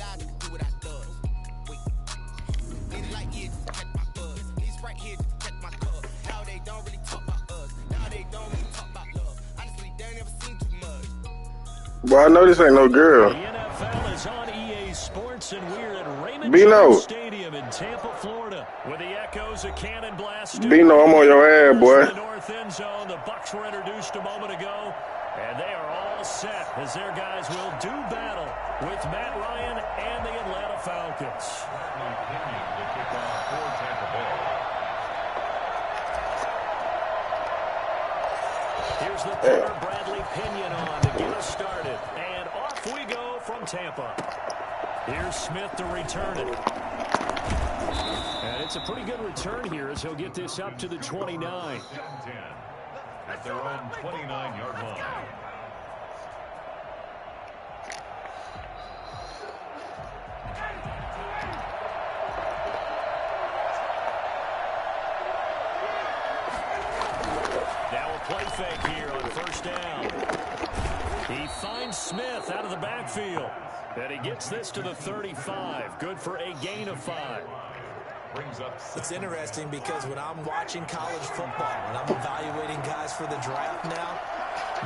lives to do what I does. Wait. Need like years to check my buzz. These right here to check my cuz. Now they don't really talk about us. Now they don't really talk about love. Honestly, they never seen too much. Boy, I know this ain't no girl. The NFL is on EA Sports, and we're at Raymond Bino. James Stadium in Tampa, Florida, with the echoes of cannon blast. Bino, I'm on your ass, boy. The north end zone. The Bucs were introduced a moment ago, and they are all set as their guys will do battle with Matt Ryan and the Atlanta Falcons. Here's the punter, Bradley Pinion, on to get us started. And off we go from Tampa. Here's Smith to return it. And it's a pretty good return here as he'll get this up to the 29. At their own 29-yard line. Now a play fake here on first down. He finds Smith out of the backfield. And he gets this to the 35. Good for a gain of 5. It's interesting because when I'm watching college football and I'm evaluating guys for the draft now,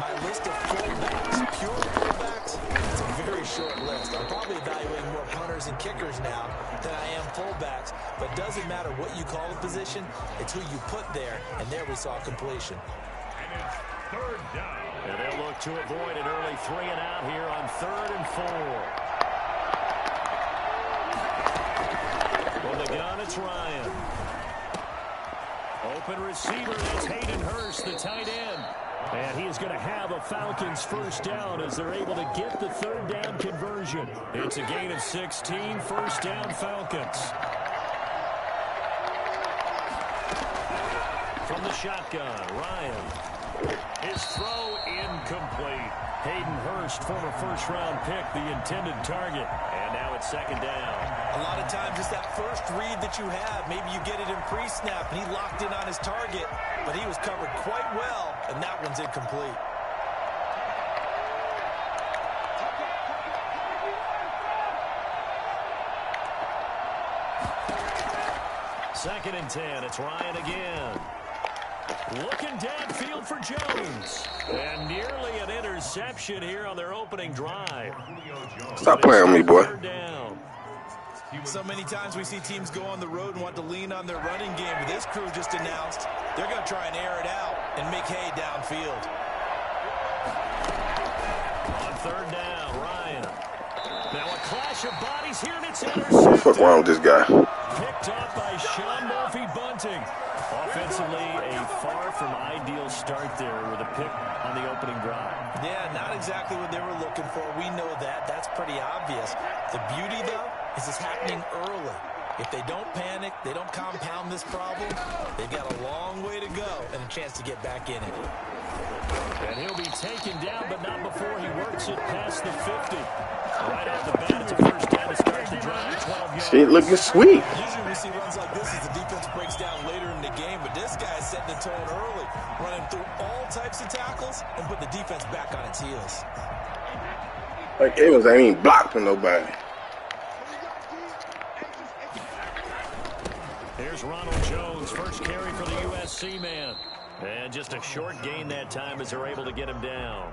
my list of fullbacks, pure fullbacks, it's a very short list. I'm probably evaluating more punters and kickers now than I am fullbacks, but it doesn't matter what you call the position, it's who you put there, and there we saw completion. And it's third down. And they'll look to avoid an early 3 and out here on 3rd and 4. On the gun, it's Ryan. Open receiver, that's Hayden Hurst, the tight end. And he is going to have a Falcons first down as they're able to get the 3rd down conversion. It's a gain of 16, first down Falcons. From the shotgun, Ryan. His throw incomplete. Hayden Hurst, former first-round pick, the intended target. And now it's 2nd down. A lot of times it's that first read that you have. Maybe you get it in pre-snap, and he locked in on his target, but he was covered quite well, and that one's incomplete. Second and 10. It's Ryan again. Looking downfield for Jones. And nearly an interception here on their opening drive. Stop playing with me, boy. So many times we see teams go on the road and want to lean on their running game. But this crew just announced they're going to try and air it out and make hay downfield. On 3rd down, Ryan. Now a clash of bodies here, and it's intercepted. What's wrong with this guy? Picked up by Sean Murphy-Bunting. Offensively, a far from ideal start there with a pick on the opening drive. Yeah, not exactly what they were looking for. We know that. That's pretty obvious. The beauty, though, is it's happening early. If they don't panic, they don't compound this problem, they've got a long way to go and a chance to get back in it. And he'll be taken down, but not before he works it past the 50. Right off the bat, it's a first down to start the drive, 12 yards. She looking sweet. Usually we see runs like this as the defense breaks down later in the game, but this guy's setting the tone early, running through all types of tackles and put the defense back on its heels. Like Evans ain't even blocked for nobody. Here's Ronald Jones, first carry for the USC man. And just a short gain that time as they're able to get him down.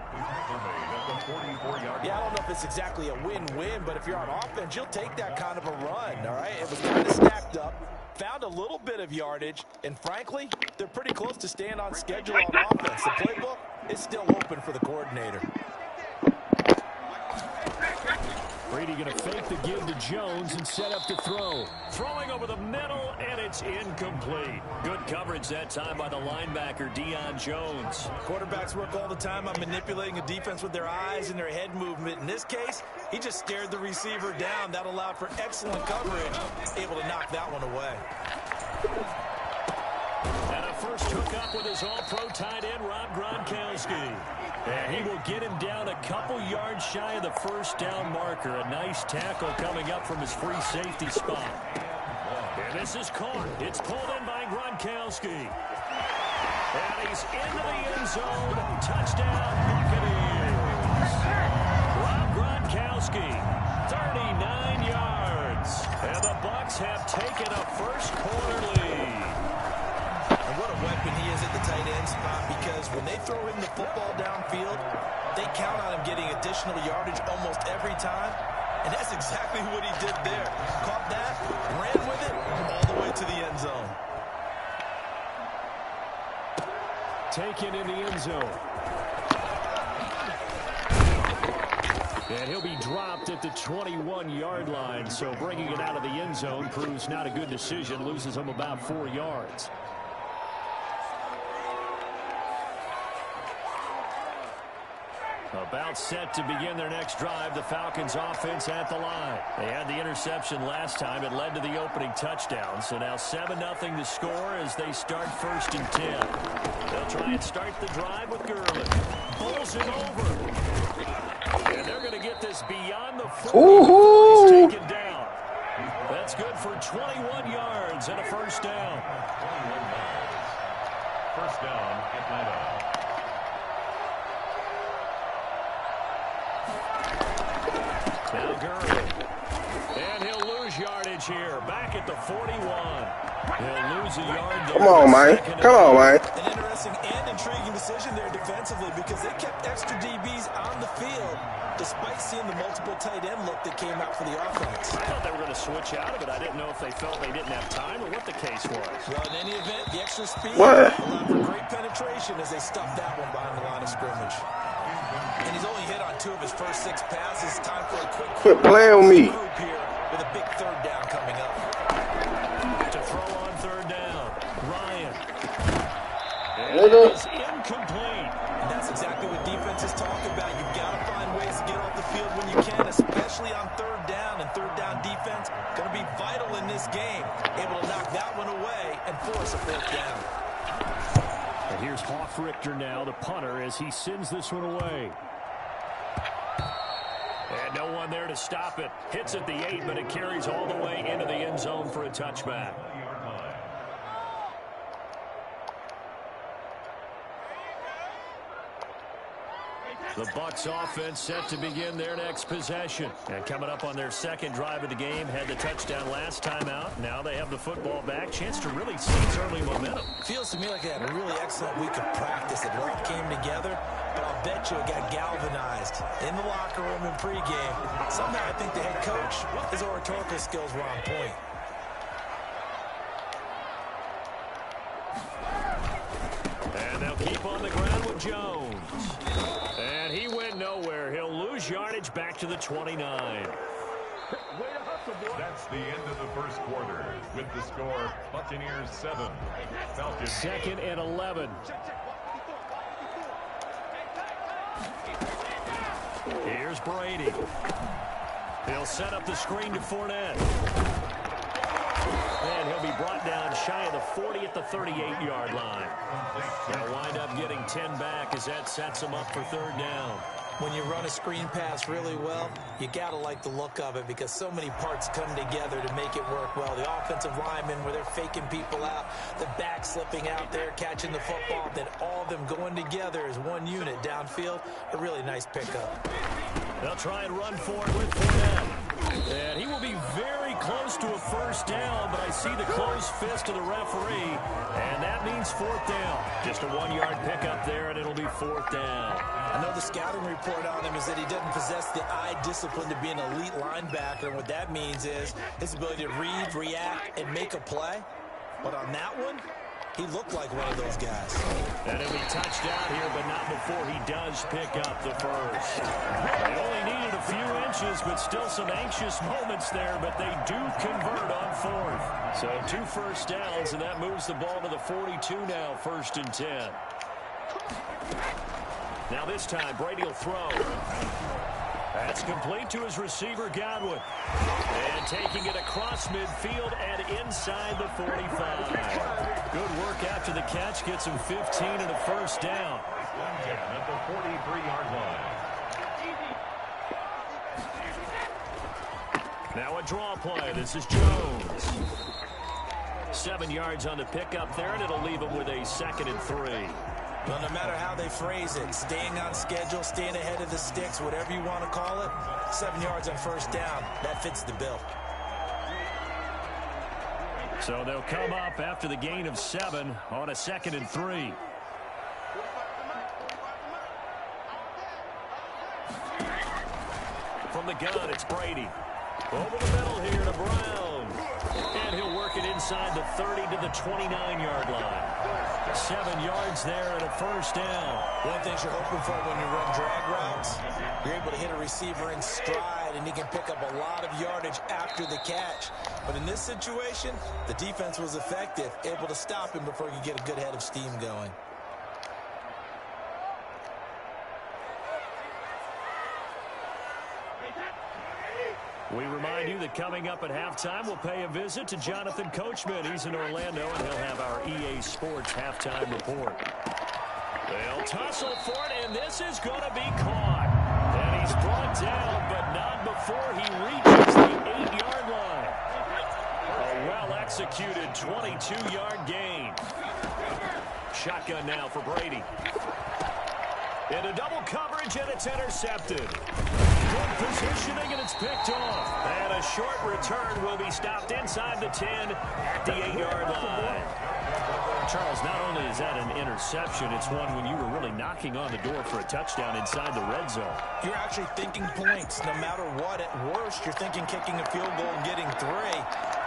Yeah, I don't know if it's exactly a win-win, but if you're on offense, you'll take that kind of a run, all right? It was kind of stacked up, found a little bit of yardage, and frankly, they're pretty close to staying on schedule on offense. The playbook is still open for the coordinator. Brady going to fake the give to Jones and set up to throw. Throwing over the middle, and it's incomplete. Good coverage that time by the linebacker, Deion Jones. Quarterbacks work all the time on manipulating a defense with their eyes and their head movement. In this case, he just stared the receiver down. That allowed for excellent coverage, able to knock that one away. And a first hookup with his all-pro tight end, Rob Gronkowski. And he will get him down a couple yards shy of the first down marker. A nice tackle coming up from his free safety spot. And this is caught. It's pulled in by Gronkowski. And he's into the end zone. Touchdown, Buccaneers. Rob Gronkowski, 39 have taken a first quarter lead. And what a weapon he is at the tight end spot, because when they throw him the football downfield, they count on him getting additional yardage almost every time. And that's exactly what he did there. Caught that, ran with it, all the way to the end zone. Taken in the end zone. And he'll be dropped at the 21-yard line. So bringing it out of the end zone proves not a good decision. Loses him about 4 yards. About set to begin their next drive. The Falcons offense at the line. They had the interception last time. It led to the opening touchdown. So now 7-0 to score as they start 1st and 10. They'll try and start the drive with Gurley. Pulls him over. And they're going to get this beyond the 40. He's taken down. That's good for 21 yards and a first down. 21 yards. First down, Atlanta. Now Gurley. And he'll lose yardage here. Back at the 41. He'll lose a yard there. Come on, man. Come on, man. An interesting and intriguing decision there defensively, because they kept extra DBs on the field despite seeing the multiple tight end look that came out for the offense. I thought they were going to switch out of it. I didn't know if they felt they didn't have time or what the case was. Well, in any event, the extra speed What? allowed for great penetration as they stuffed that one behind the line of scrimmage. And he's only hit on 2 of his first 6 passes. Time for a Quit playing with me. group here with a big 3rd down coming up. To throw on 3rd down, Ryan. Nigga. It's incomplete. And that's exactly what defenses talk about. You've got to find ways to get off the field when you can, especially on 3rd down. And 3rd down defense going to be vital in this game. Able to knock that one away and force a 4th down. And here's Hoff-Richter now, the punter, as he sends this one away. And no one there to stop it. Hits at the 8, but it carries all the way into the end zone for a touchback. The Bucs offense set to begin their next possession. And coming up on their 2nd drive of the game, had the touchdown last time out. Now they have the football back. Chance to really seize early momentum. Feels to me like they had a really excellent week of practice. It all came together, but I'll bet you it got galvanized in the locker room in pregame. Somehow I think the head coach, his oratorical skills were on point. And they'll keep on the ground with Jones. And he went nowhere. He'll lose yardage back to the 29. That's the end of the first quarter. With the score, Buccaneers 7, Falcons 2nd and 11. Here's Brady. He'll set up the screen to Fournette. And he'll be brought down shy of the 40 at the 38-yard line. They'll wind up getting 10 back as that sets them up for 3rd down. When you run a screen pass really well, you got to like the look of it, because so many parts come together to make it work well. The offensive linemen, where they're faking people out, the back slipping out there, catching the football, then all of them going together as one unit downfield. A really nice pickup. They'll try and run for it with Fournette. And he will be very close to a first down, but I see the closed fist of the referee, and that means 4th down. Just a 1-yard pickup there, and it'll be 4th down. I know the scouting report on him is that he doesn't possess the eye discipline to be an elite linebacker, and what that means is his ability to read, react, and make a play. But on that one, he looked like one of those guys. And he'll be touched out here, but not before he does pick up the first. They only needed a few inches, but still some anxious moments there, but they do convert on 4th. So 2 first downs, and that moves the ball to the 42 now, 1st and 10. Now this time, Brady will throw. That's complete to his receiver, Godwin. And taking it across midfield and inside the 45. Good work after the catch. Gets him 15 and a first down. at the 43-yard line. Now a draw play. This is Jones. 7 yards on the pickup there, and it'll leave him with a 2nd and 3. Well, no matter how they phrase it, staying on schedule, staying ahead of the sticks, whatever you want to call it, 7 yards on first down, that fits the bill. So they'll come up after the gain of 7 on a 2nd and 3. From the gun, it's Brady. Over the middle here to Brown. And he'll work it inside the 30 to the 29-yard line. 7 yards there and a first down. One of the things you're hoping for when you run drag routes, you're able to hit a receiver in stride, and he can pick up a lot of yardage after the catch. But in this situation, the defense was effective, able to stop him before he could get a good head of steam going. We remind you that coming up at halftime, we'll pay a visit to Jonathan Coachman. He's in Orlando, and he'll have our EA Sports halftime report. They'll tussle for it, and this is going to be caught. And he's brought down, but not before he reaches the 8-yard line. A well-executed 22-yard gain. Shotgun now for Brady. Into double coverage, and it's intercepted. Good positioning, and it's picked off. And a short return will be stopped inside the 10 at the 8-yard line. Charles, not only is that an interception, it's one when you were really knocking on the door for a touchdown inside the red zone. You're actually thinking points no matter what. At worst, you're thinking kicking a field goal and getting 3.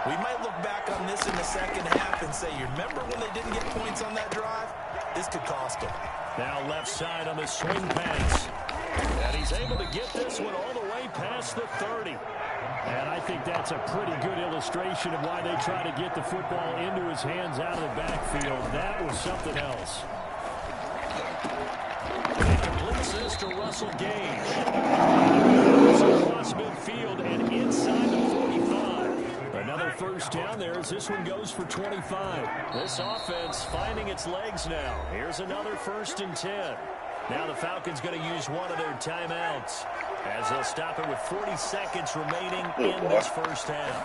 We might look back on this in the second half and say, you remember when they didn't get points on that drive? This could cost them. Now left side on the swing pass. And he's able to get this one all the way past the 30. And I think that's a pretty good illustration of why they try to get the football into his hands out of the backfield. That was something else. He completes this to Russell Gage. Across midfield and inside the 45. Another first down there as this one goes for 25. This offense finding its legs now. Here's another 1st and 10. Now the Falcons going to use one of their timeouts as they'll stop it with 40 seconds remaining in this first half.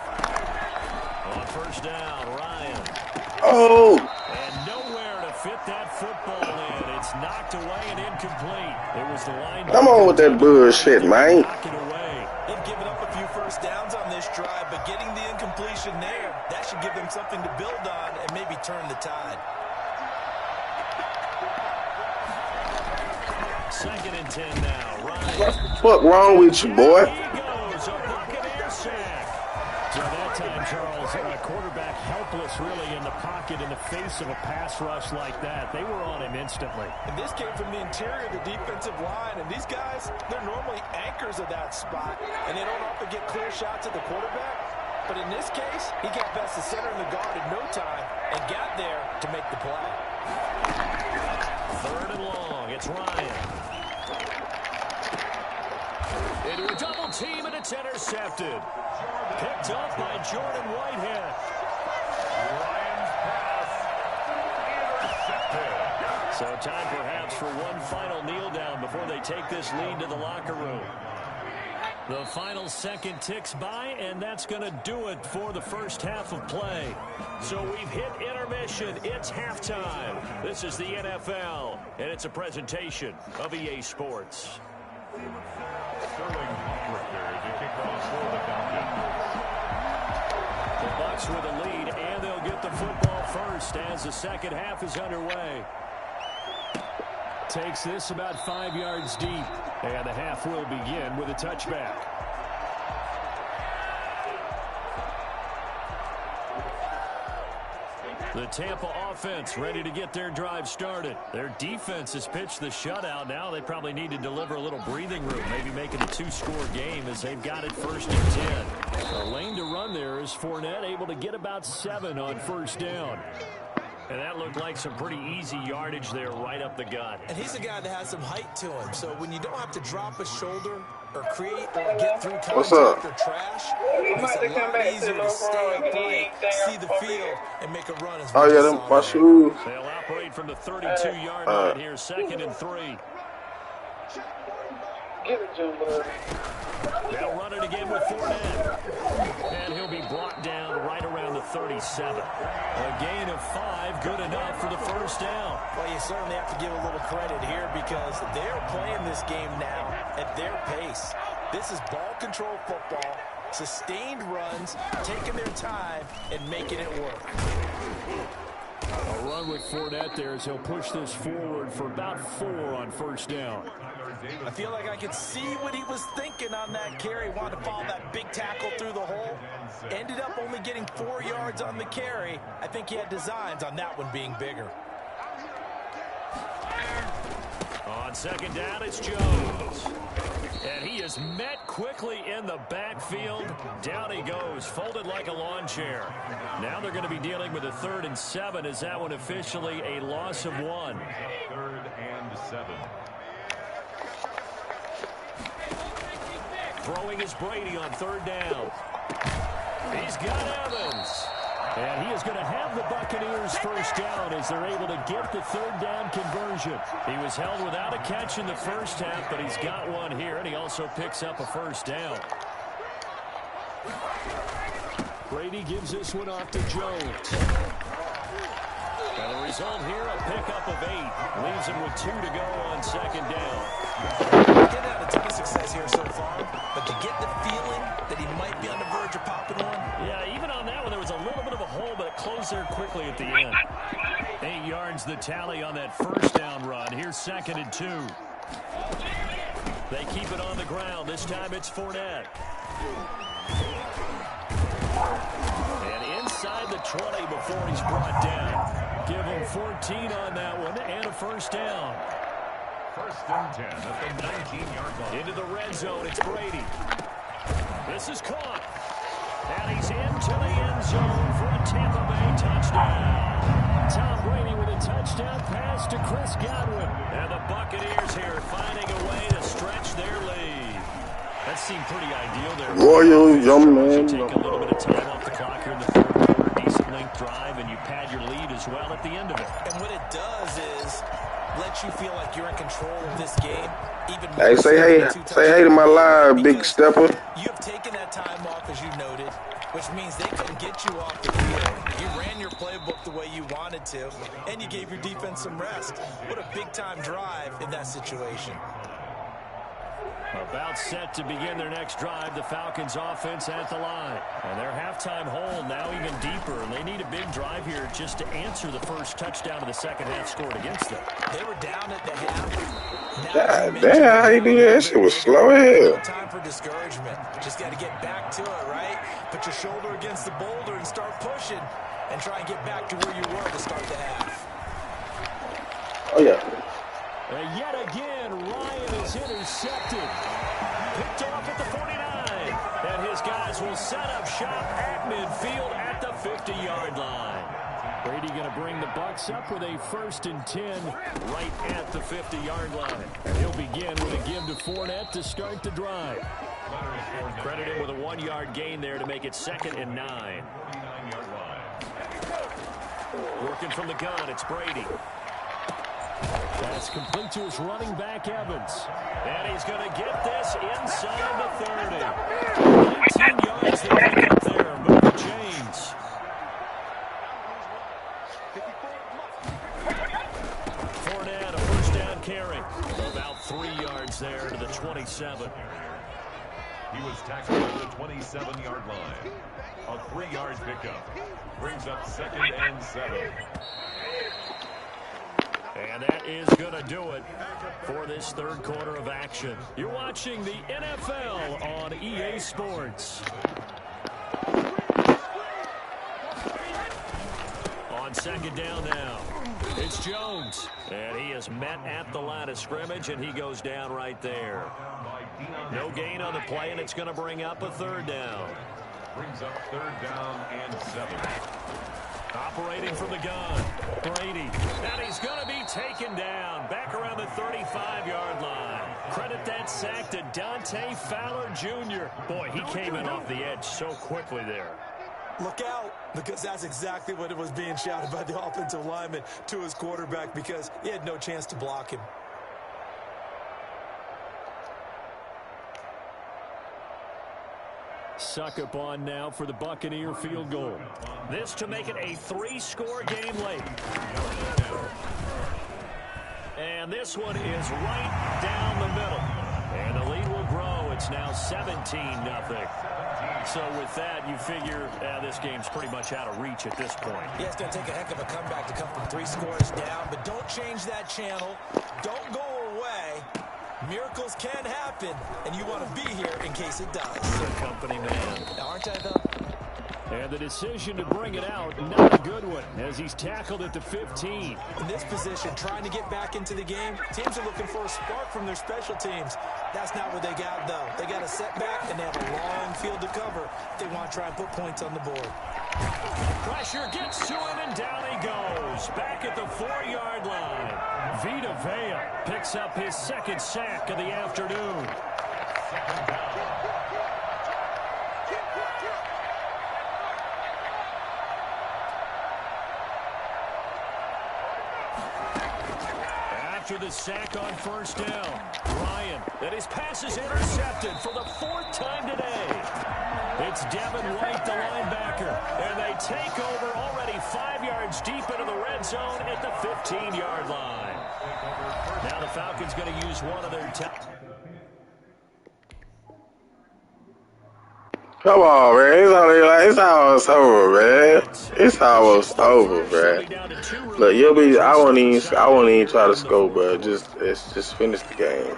On first down, Ryan. Oh! And nowhere to fit that football in. It's knocked away and incomplete. It was the line. Come on with that bullshit, man. Knock it away. They've given up a few first downs on this drive, but getting the incompletion there, that should give them something to build on and maybe turn the tide. 2nd and 10 now. Ryan. What the fuck wrong with you, boy? He goes, a Buccaneer sack. So that time, Charles, a quarterback helpless really in the pocket in the face of a pass rush like that. They were on him instantly. And this came from the interior of the defensive line, and these guys, they're normally anchors of that spot, and they don't often get clear shots at the quarterback. But in this case, he got past the center and the guard in no time and got there to make the play. 3rd and long. It's Ryan. Into a double team, and it's intercepted. Picked up by Jordan Whitehead. Ryan's pass intercepted. So time perhaps for one final kneel down before they take this lead to the locker room. The final second ticks by, and that's going to do it for the first half of play. So we've hit intermission. It's halftime. This is the NFL, and it's a presentation of EA Sports. Sterling Drifters to kick off for the Falcons. The Bucs with a lead, and they'll get the football first as the second half is underway. Takes this about 5 yards deep, and the half will begin with a touchback. The Tampa offense ready to get their drive started. Their defense has pitched the shutout. Now they probably need to deliver a little breathing room, maybe make it a 2-score game as they've got it 1st and 10. A lane to run there is Fournette able to get about 7 on first down. And that looked like some pretty easy yardage there right up the gut. And he's a guy that has some height to him. So when you don't have to drop a shoulder or create or get through contact or trash, it's a lot easier to stay upright, see the field, and make a run. As Oh, yeah, them my shoes. They'll operate from the 32-yard line here, 2nd and 3. They'll run it again with Fournette. And he'll be brought down right around the 37. A gain of 5, good enough for the first down. Well, you certainly have to give a little credit here because they're playing this game now at their pace. This is ball control football, Sustained runs, taking their time, and making it work. A run with Fournette there as he'll push this forward for about 4 on first down. I feel like I could see what he was thinking on that carry. Wanted to follow that big tackle through the hole. Ended up only getting 4 yards on the carry. I think he had designs on that one being bigger. On second down, it's Jones. And he is met quickly in the backfield. Down he goes, folded like a lawn chair. Now they're going to be dealing with a 3rd and 7. Is that one officially a loss of 1? 3rd and 7. Throwing is Brady on 3rd down. He's got Evans. And he is going to have the Buccaneers first down as they're able to get the 3rd down conversion. He was held without a catch in the first half, but he's got one here, and he also picks up a first down. Brady gives this one off to Jones. And the result here, a pickup of 8. Leaves him with 2 to go on second down. He's getting out a ton of success here so far, but you get the feeling that he might be on the verge of popping one. Yeah, even on that one, there was a little bit of a hole, but it closed there quickly at the end. 8 yards the tally on that first down run. Here's 2nd and 2. They keep it on the ground. This time it's Fournette. And inside the 20 before he's brought down. Give him 14 on that one and a first down. 1st and 10 at the 19-yard line. Into the red zone, it's Brady. This is caught. And he's into the end zone for a Tampa Bay touchdown. Tom Brady with a touchdown pass to Chris Godwin. And the Buccaneers here finding a way to stretch their lead. That seemed pretty ideal there. Royal young man. Take a little bit of time off the clock here in the 3rd quarter. Decent length drive, and you pad your lead as well at the end of it. And what it does is let you feel like you're in control of this game. Even Hey, say hey to my live, big stepper. You have taken that time off, as you noted, which means they couldn't get you off the field. You ran your playbook the way you wanted to, and you gave your defense some rest. What a big-time drive in that situation. About set to begin their next drive, the Falcons offense at the line. And their halftime hole now even deeper, and they need a big drive here just to answer the first touchdown of the second half scored against them. They were down at the half. God damn, how you do that? Shit was slow as hell. No time for discouragement. Just got to get back to it, right? Put your shoulder against the boulder and start pushing and try and get back to where you were to start the half. Oh, yeah. And yet again, Ryan is intercepted. Picked off at the 49. And his guys will set up shop at midfield at the 50-yard line. Brady going to bring the Bucs up with a 1st and 10 right at the 50-yard line. And he'll begin with a give to Fournette to start the drive. Credit him with a 1-yard gain there to make it 2nd and 9. Working from the gun, it's Brady. That's complete to his running back, Evans. And he's going to get this inside the 30. 19 yards to pick up there. Moving James. Fournette, a first down carry. About 3 yards there to the 27. He was tackled at the 27-yard line. A 3-yard pickup. Brings up 2nd and 7. And that is going to do it for this 3rd quarter of action. You're watching the NFL on EA Sports. On second down now, it's Jones. And he is met at the line of scrimmage, and he goes down right there. No gain on the play, and it's going to bring up a 3rd down. Brings up 3rd down and 7. Operating from the gun, Brady. And he's going to be taken down back around the 35-yard line. Credit that sack to Dante Fowler Jr. Boy, he came in off the edge so quickly there. Look out, because that's exactly what it was being shouted by the offensive lineman to his quarterback, because he had no chance to block him. Suck up on now for the Buccaneer field goal. This to make it a 3-score game late. And this one is right down the middle. And the lead will grow. It's now 17-0. So with that, you figure this game's pretty much out of reach at this point. Yeah, it's going to take a heck of a comeback to come from 3 scores down, but don't change that channel. Don't go away. Miracles can happen, and you want to be here in case it does. Good company, man. Aren't I, though? And the decision to bring it out, not a good one, as he's tackled at the 15. In this position, trying to get back into the game, teams are looking for a spark from their special teams. That's not what they got, though. They got a setback, and they have a long field to cover if they want to try and put points on the board. Pressure gets to him, and down he goes. Back at the 4-yard line. Vita Vea picks up his 2nd sack of the afternoon. After the sack on 1st down, Ryan, and his pass is intercepted for the 4th time today. It's Devin White, the linebacker, and they take over already 5 yards deep into the red zone at the 15-yard line. Now the Falcons going to use one of their Come on, man. It's almost over, man. It's almost over, man. Look, I won't even try to score, bro. Just finish the game.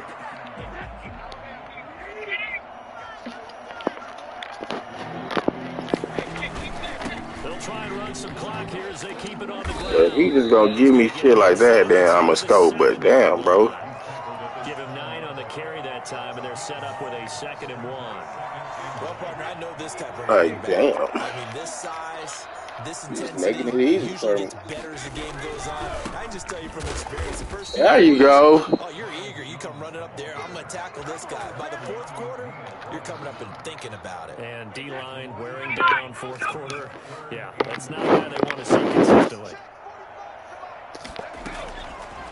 They'll try and run some clock here as they keep it on the ground. If he just gonna give me shit like that, then I'ma score. But damn, bro. Give him 9 on the carry that time, and they're set up with a 2nd and 1. Well, partner, I know this type of Like, damn. I mean, this size, this intensity making it easy for usually him. gets better as the game goes on. I can just tell you from experience, the first There you go. oh, you're eager. You come running up there. I'm going to tackle this guy. By the 4th quarter, you're coming up and thinking about it. And D-line wearing down 4th quarter. Yeah, that's not how they want to see consistently.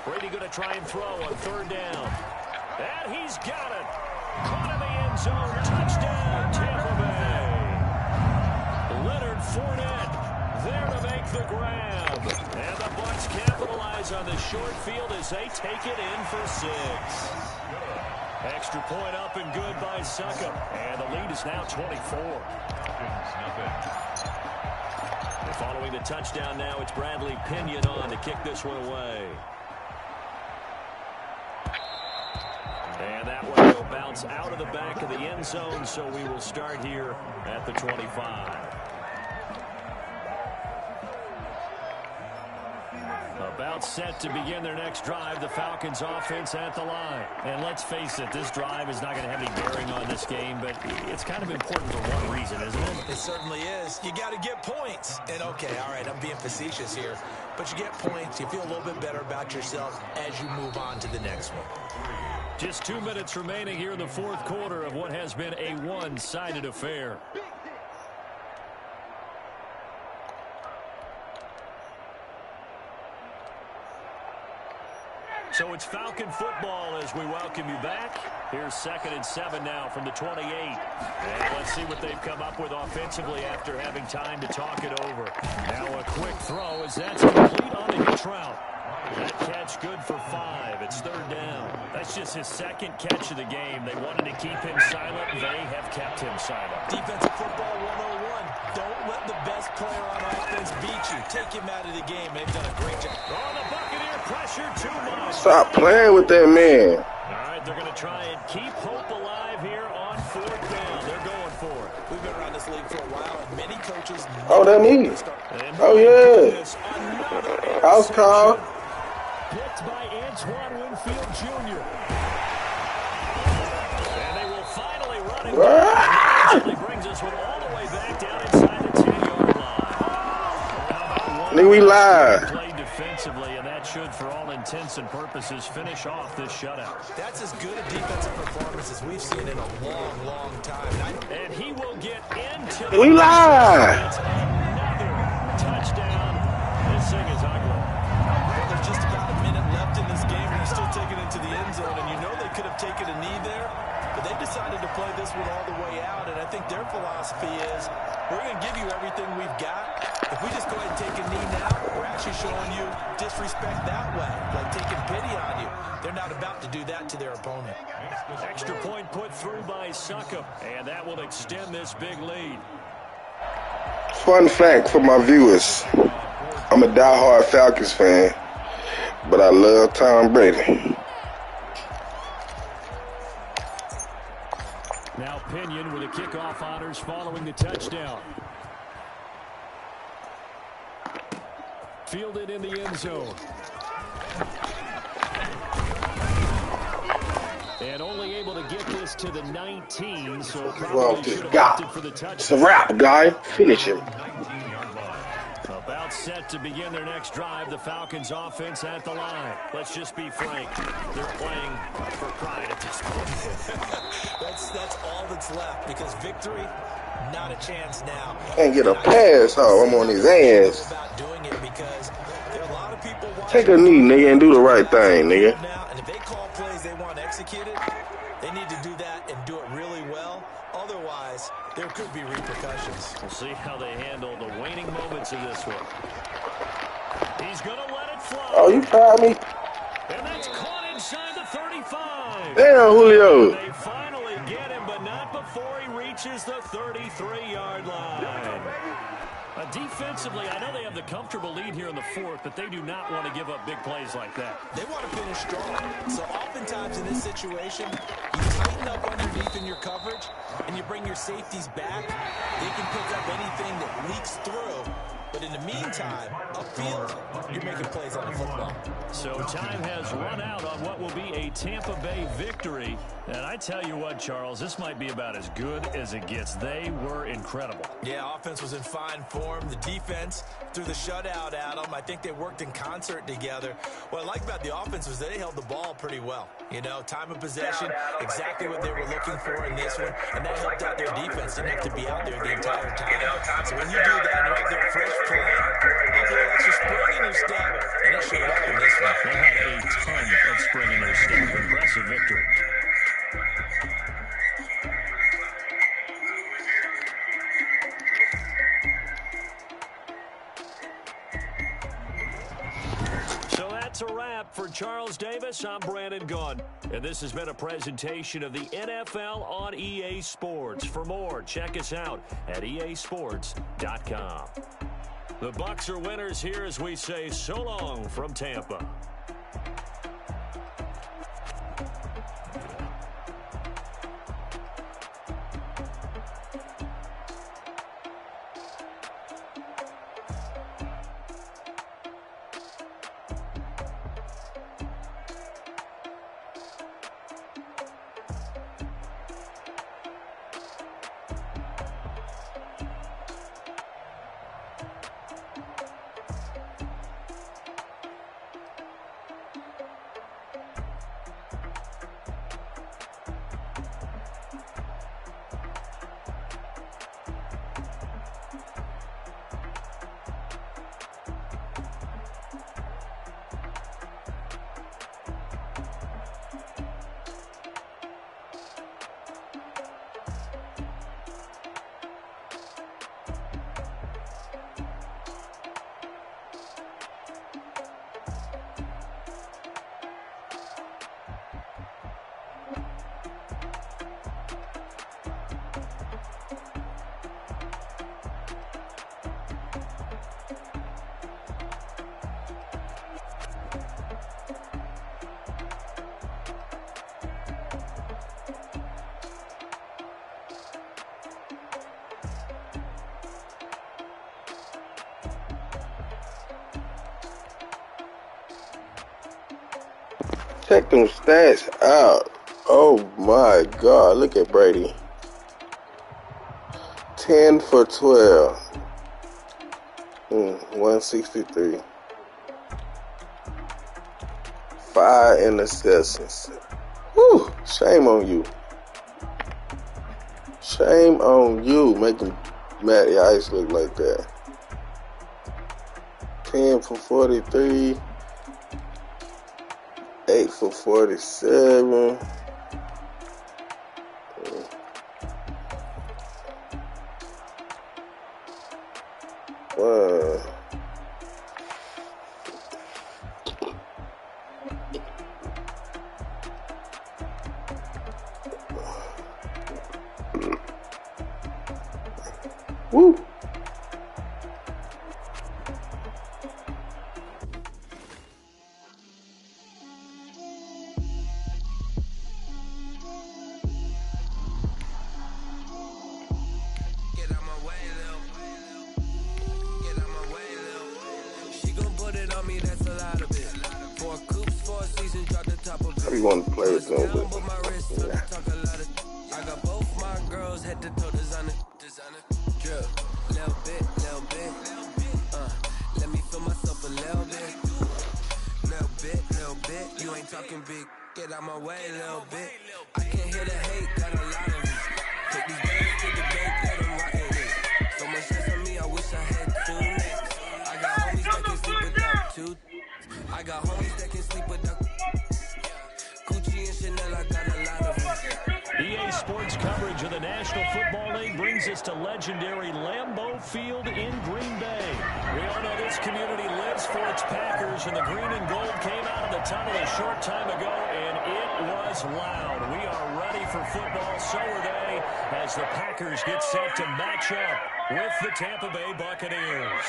Brady going to try and throw on 3rd down. And he's got it. Caught in the end zone. Touchdown, Tampa Bay. Leonard Fournette there to make the grab. And the Bucs capitalize on the short field as they take it in for 6. Extra point up and good by Succop. And the lead is now 24. And following the touchdown now, it's Bradley Pinion on to kick this one away. And that one will bounce out of the back of the end zone, so we will start here at the 25. About set to begin their next drive, the Falcons offense at the line. And let's face it, this drive is not going to have any bearing on this game, but it's kind of important for one reason, isn't it? It certainly is. You got to get points. And, okay, all right, I'm being facetious here. But you get points, you feel a little bit better about yourself as you move on to the next one. Just 2 minutes remaining here in the 4th quarter of what has been a one-sided affair. So it's Falcon football as we welcome you back. Here's 2nd and 7 now from the 28. And let's see what they've come up with offensively after having time to talk it over. Now a quick throw as that's complete on the hitch route. That catch good for 5. It's 3rd down. That's just his 2nd catch of the game. They wanted to keep him silent. They have kept him silent. Defensive football 101. Don't let the best player on offense beat you. Take him out of the game. They've done a great job. On the Buccaneer pressure too much. Stop playing with that man. All right, they're going to try and keep hope alive here on 4th down. They're going for it. We've been around this league for a while, and many coaches... Oh, that me. Oh, yeah. House call. Picked by Antoine Winfield Jr. And they will finally run it. Actually brings us one all the way back down inside the 10-yard line. Nigga, we live. Played defensively, and that should, for all intents and purposes, finish off this shutout. That's as good a defensive performance as we've seen in a long, long time. And he will get into We live. another touchdown. This thing is ugly. Well, there's just about a minute left in this game, and they're still taking it to the end zone, and you know they could have taken a knee there, but But they decided to play this one all the way out, and I think their philosophy is, we're going to give you everything we've got. If we just go ahead and take a knee now, we're actually showing you disrespect that way, like taking pity on you. They're not about to do that to their opponent. Extra point put through by Succop, and that will extend this big lead. Fun fact for my viewers, I'm a diehard Falcons fan, but I love Tom Brady. Now Pinion with the kickoff honors following the touchdown. Fielded in the end zone. And only able to get this to the 19, so probably should have opted for the touchdown. It's a wrap, guy. Finish him. About set to begin their next drive. The Falcons offense at the line. Let's just be frank. They're playing for pride at this point. That's all that's left, because victory, not a chance now. Can't get a pass. Oh, I'm on his ass. About doing it because there are a lot of people take a knee, nigga, and do the right thing, nigga. And if they call plays they want executed, they need to do that and do it really well. Otherwise, there could be repercussions. We'll see how they handle the waning moments of this one. He's going to let it fly. Oh, you tried me? And that's caught inside the 35. Damn, Julio. They finally get him, but not before he reaches the 33-yard line. Defensively, I know they have the comfortable lead here in the fourth, but they do not want to give up big plays like that. They want to finish strong. So oftentimes in this situation, you tighten up underneath in your coverage, and you bring your safeties back. They can pick up anything that leaks through. But in the meantime, upfield, you're making plays on the football. So time has run out on what will be a Tampa Bay victory. And I tell you what, Charles, this might be about as good as it gets. They were incredible. Yeah, offense was in fine form. The defense threw the shutout at them. I think they worked in concert together. What I like about the offense was they held the ball pretty well. You know, time of possession, exactly what they were looking for in this one. And that helped out their defense. Didn't have to be out there the entire time. So when you do that, you're out there fresh play, a little extra spring in your step, and it showed up in this one. They had a ton of spring in their step. Impressive victory. So that's a wrap for Charles Davis. I'm Brandon Gunn. And this has been a presentation of the NFL on EA Sports. For more, check us out at easports.com. The Bucs are winners here as we say so long from Tampa. Check them stats out. Oh my God, look at Brady. 10 for 12. 163. 5 interceptions. Whew, shame on you. Shame on you making Matty Ice look like that. 10 for 43. 8 for 47. fuck? Woo! I be wanting to play it though, but yeah. I got both my girls head to toe designer. Drip, little bit. Let me feel myself a little bit. You ain't talking big. Get out my way a little bit. I can't hear the hate, got a lot of it. Take these days to the bank, let them rot in it. So much stress on me, I wish I had 2 necks. I got homies that can sleep without 2. I got homies that can sleep without Gucci and Chanel, I got a lot of them. EA Sports coverage of the National Football League brings us to legendary Lambeau Field in Green Bay. We all know this community lives for its Packers, and the green and gold came out of the tunnel a short time ago, and it was loud. We are ready for football, so are they, as the Packers get set to match up with the Tampa Bay Buccaneers.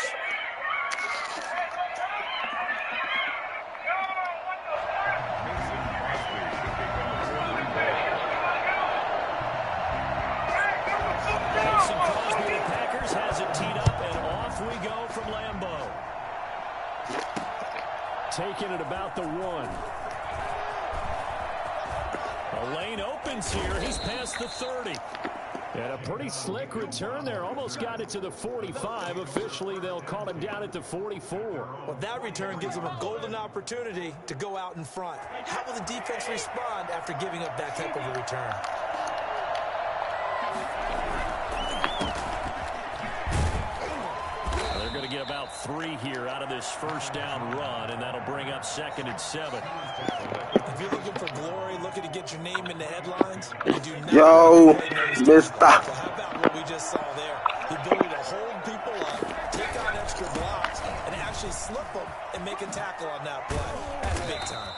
Taking it about the 1. A lane opens here. He's past the 30. And a pretty slick return there. Almost got it to the 45. Officially, they'll call him down at the 44. Well, that return gives him a golden opportunity to go out in front. How will the defense respond after giving up that type of a return? Going to get about 3 here out of this first down run, and that'll bring up 2nd and 7. If you're looking for glory, looking to get your name in the headlines, you do not. Yo, mister. So how about what we just saw there? The ability to hold people up, take on extra blocks, and actually slip them and make a tackle on that play. That's big time.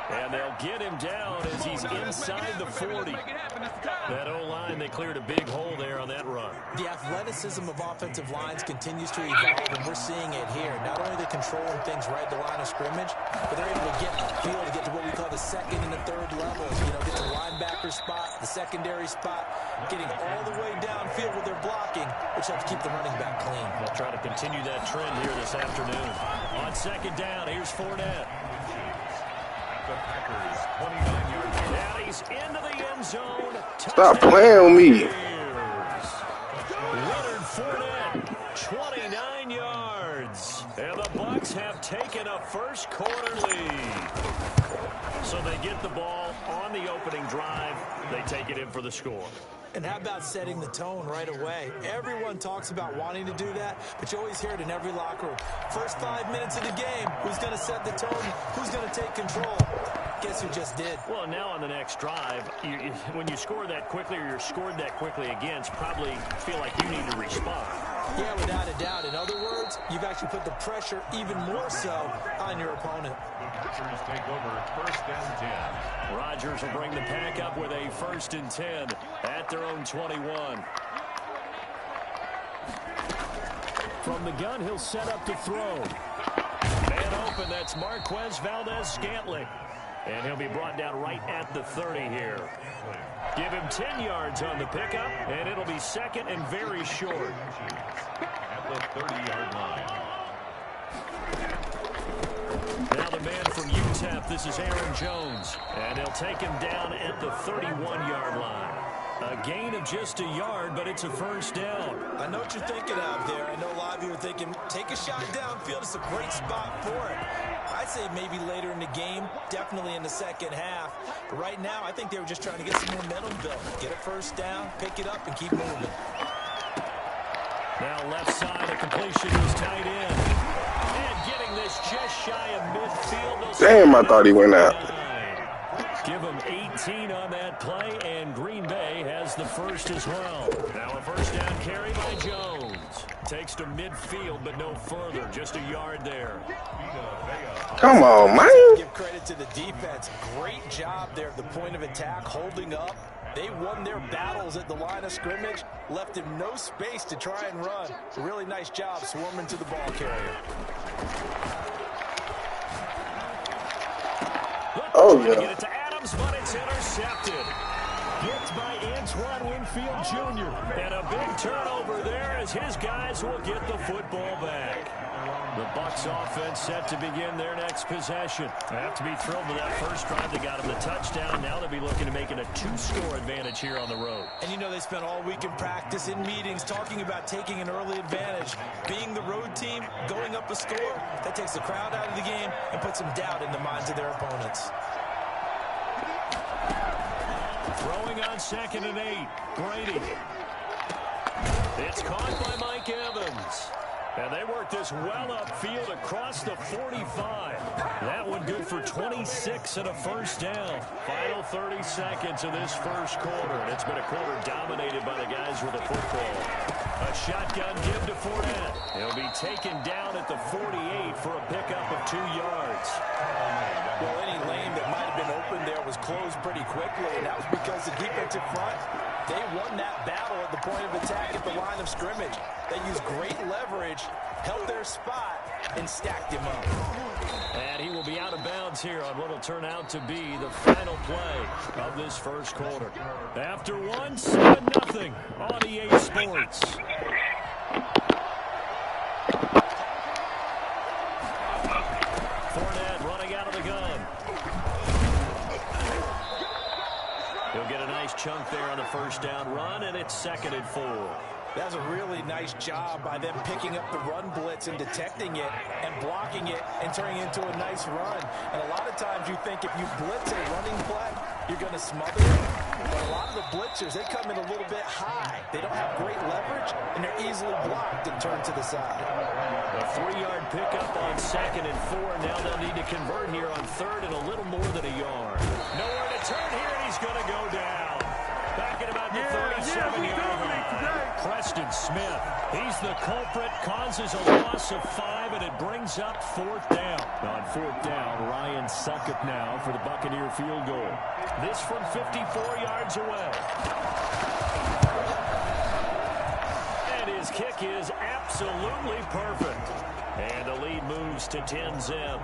And they'll get him down as he's inside the 40. That O-line, they cleared a big hole there on that run. The athleticism of offensive lines continues to evolve, and we're seeing it here. Not only are they controlling things right at the line of scrimmage, but they're able to get field to get to what we call the 2nd and the 3rd levels. You know, get the linebacker spot, the secondary spot, getting all the way downfield with their blocking, which helps keep the running back clean. They'll try to continue that trend here this afternoon. On 2nd down, here's Fournette. The Packers, 29 yards. Now he's into the end zone. Stop playing with me. Leonard Fournette, 29 yards. And the Bucs have taken a first quarter lead. So they get the ball on the opening drive. They take it in for the score. And how about setting the tone right away? Everyone talks about wanting to do that, but you always hear it in every locker room. First 5 minutes of the game, who's going to set the tone? Who's going to take control? Guess who just did? Well, now on the next drive, when you score that quickly or you're scored that quickly against, probably feel like you need to respond. Yeah, without a doubt. In other words, you've actually put the pressure even more so on your opponent. The Packers take over 1st and 10. Rodgers will bring the pack up with a 1st and 10 at their own 21. From the gun, he'll set up to throw. Man open, that's Marquez Valdez-Scantling. And he'll be brought down right at the 30 here. Give him 10 yards on the pickup, and it'll be 2nd and very short. At the 30-yard line. Now the man from UTEP, this is Aaron Jones. And they'll take him down at the 31-yard line. A gain of just a yard, but it's a first down. I know what you're thinking out there. I know a lot of you are thinking, take a shot downfield. It's a great spot for it. I'd say maybe later in the game, definitely in the second half. But right now, I think they were just trying to get some momentum built. Get a first down, pick it up, and keep moving. Now left side, a completion to his tight end. And getting this just shy of midfield. Damn, I thought he went out. Give him 18 on that play, and Green Bay has the first as well. Now a first down carry by Jones. Takes to midfield, but no further. Just a yard there. Come on, man. Give credit to the defense. Great job there at the point of attack, holding up. They won their battles at the line of scrimmage, left him no space to try and run. A really nice job swarming to the ball carrier. Oh, Get yeah. it to Adams, but it's intercepted. Hit by Antoine Winfield Jr. And a big turnover there as his guys will get the football back. The Bucs offense set to begin their next possession. They have to be thrilled with that first drive. They got him the touchdown. Now they'll be looking to make it a 2-score advantage here on the road. And you know they spent all week in practice, in meetings, talking about taking an early advantage. Being the road team, going up a score, that takes the crowd out of the game and puts some doubt in the minds of their opponents. Throwing on 2nd and 8. Brady. It's caught by Mike Evans. And they work this well upfield across the 45. That one good for 26 and a first down. Final 30 seconds of this first quarter. And it's been a quarter dominated by the guys with the football. A shotgun give to Fournette. He'll be taken down at the 48 for a pickup of 2 yards. Well, any lane that might have been open there was closed pretty quickly, and that was because the defensive front, they won that battle at the point of attack at the line of scrimmage. They used great leverage, held their spot, and stacked him up. And he will be out of bounds here on what will turn out to be the final play of this first quarter. After one, 7-0 on EA Sports. Fournette running out of the gun. He'll get a nice chunk there on the first down run, and it's 2nd and 4. That was a really nice job by them picking up the run blitz and detecting it and blocking it and turning it into a nice run. And a lot of times you think if you blitz a running play, you're going to smother it. But a lot of the blitzers, they come in a little bit high. They don't have great leverage, and they're easily blocked and turned to the side. A 3-yard pickup on 2nd and 4. Now they'll need to convert here on 3rd and a little more than a yard. Nowhere to turn here, and he's going to go down. Back at about the 37-yard line. Preston Smith, he's the culprit, causes a loss of 5, and it brings up 4th down. On 4th down, Ryan Succop now for the Buccaneer field goal. This from 54 yards away. And his kick is absolutely perfect. And the lead moves to 10-zip.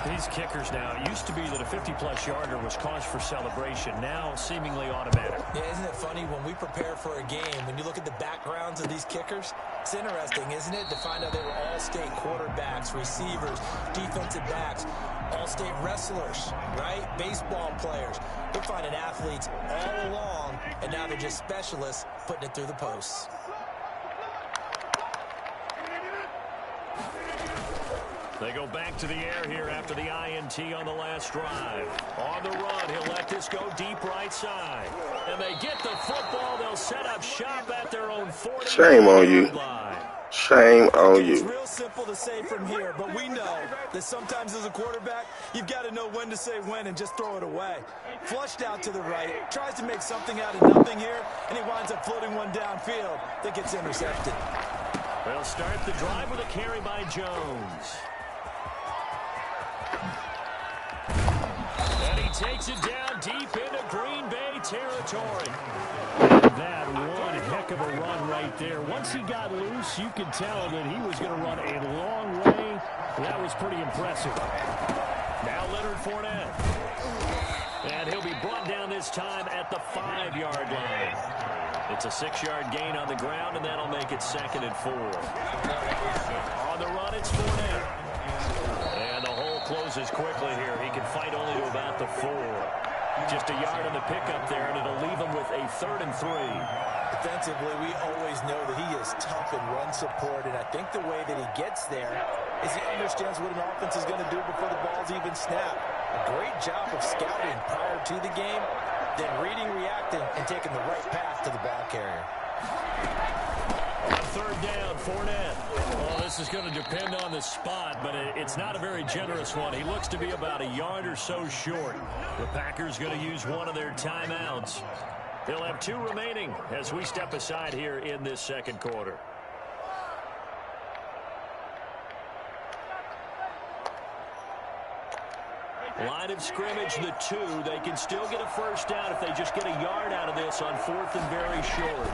These kickers now, it used to be that a 50-plus yarder was cause for celebration. Now, seemingly automatic. Yeah, isn't it funny when we prepare for a game, when you look at the backgrounds of these kickers, it's interesting, isn't it, to find out they were all-state quarterbacks, receivers, defensive backs, all-state wrestlers, right? Baseball players. We're finding athletes all along, and now they're just specialists putting it through the posts. They go back to the air here after the INT on the last drive. On the run, he'll let this go deep right side. And they get the football. They'll set up shop at their own 40. Shame on you. Shame on It's you. real simple to say from here, but we know that sometimes as a quarterback, you've got to know when to say when and just throw it away. Flushed out to the right, tries to make something out of nothing here, and he winds up floating one downfield that gets intercepted. They'll start the drive with a carry by Jones. And he takes it down deep into Green Bay territory. That one heck of a run right there. Once he got loose, you could tell that he was going to run a long way. That was pretty impressive. Now Leonard Fournette. And he'll be brought down this time at the 5-yard line. It's a 6-yard gain on the ground, and that'll make it 2nd and 4. On the run, it's Fournette. And the hole closes quickly here. He can fight only to about the 4. Just a yard on the pickup there, and it'll leave him with a 3rd and 3. Defensively, we always know that he is tough in run support, and I think the way that he gets there is he understands what an offense is going to do before the ball's even snapped. A great job of scouting prior to the game, then reading, reacting, and taking the right path to the ball carrier. On 3rd down, Fournette. Well, this is going to depend on the spot, but it's not a very generous one. He looks to be about a yard or so short. The Packers going to use one of their timeouts. They'll have 2 remaining as we step aside here in this second quarter. Line of scrimmage, the 2. They can still get a first down if they just get a yard out of this on 4th and very short.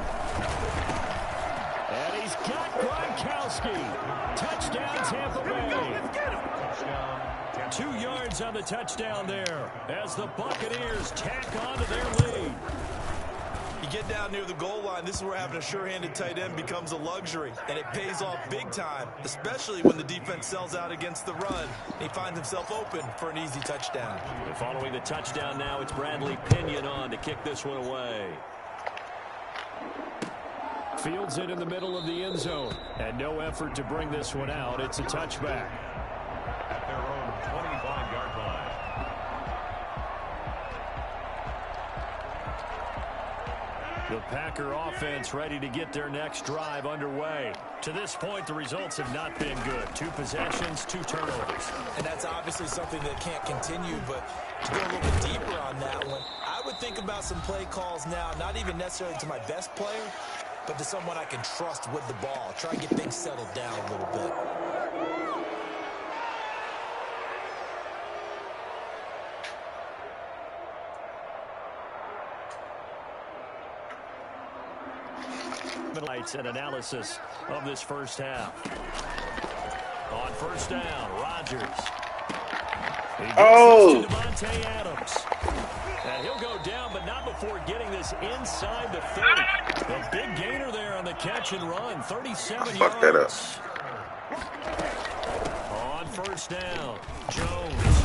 And he's got Gronkowski. Touchdown, Tampa Bay. 2 yards on the touchdown there as the Buccaneers tack on to their lead. You get down near the goal line, this is where having a sure-handed tight end becomes a luxury, and it pays off big time, especially when the defense sells out against the run. He finds himself open for an easy touchdown. And following the touchdown now, it's Bradley Pinion on to kick this one away. Fields it in the middle of the end zone, and no effort to bring this one out. It's a touchback. At their own 25-yard line. The Packer offense ready to get their next drive underway. To this point, the results have not been good. 2 possessions, 2 turnovers. And that's obviously something that can't continue, but to go a little bit deeper on that one, I would think about some play calls now, not even necessarily to my best player, but to someone I can trust with the ball. Try and get things settled down a little bit. Lights and analysis of this first half. On first down, Rodgers. He gets this to Devontae Adams. And he'll go down, but not before getting this inside the 30. A big gainer there on the catch and run, 37 yards. That up. On first down, Jones.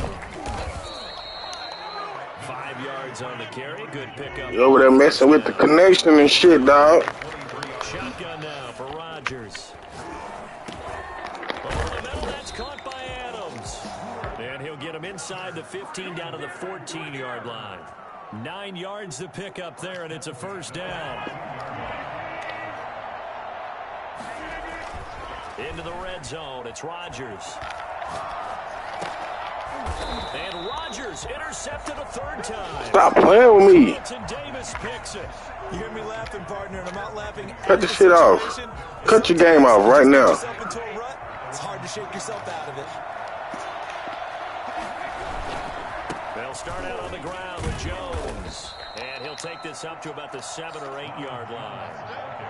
5 yards on the carry. Good pickup. You over there messing with the connection and shit, dog. Shotgun now for Rodgers. Over the middle, that's caught by Adams. And he'll get him inside the 15 down to the 14-yard line. 9 yards to pick up there, and it's a first down. Into the red zone, it's Rodgers. And Rodgers intercepted a 3rd time. Stop playing with me. And Davis picks it. You hear me laughing, partner, and I'm not laughing. Cut the shit off. Cut your game off right now. It's hard to shake yourself out of it. They'll start out on the ground with Jones. And he'll take this up to about the 7 or 8 yard line.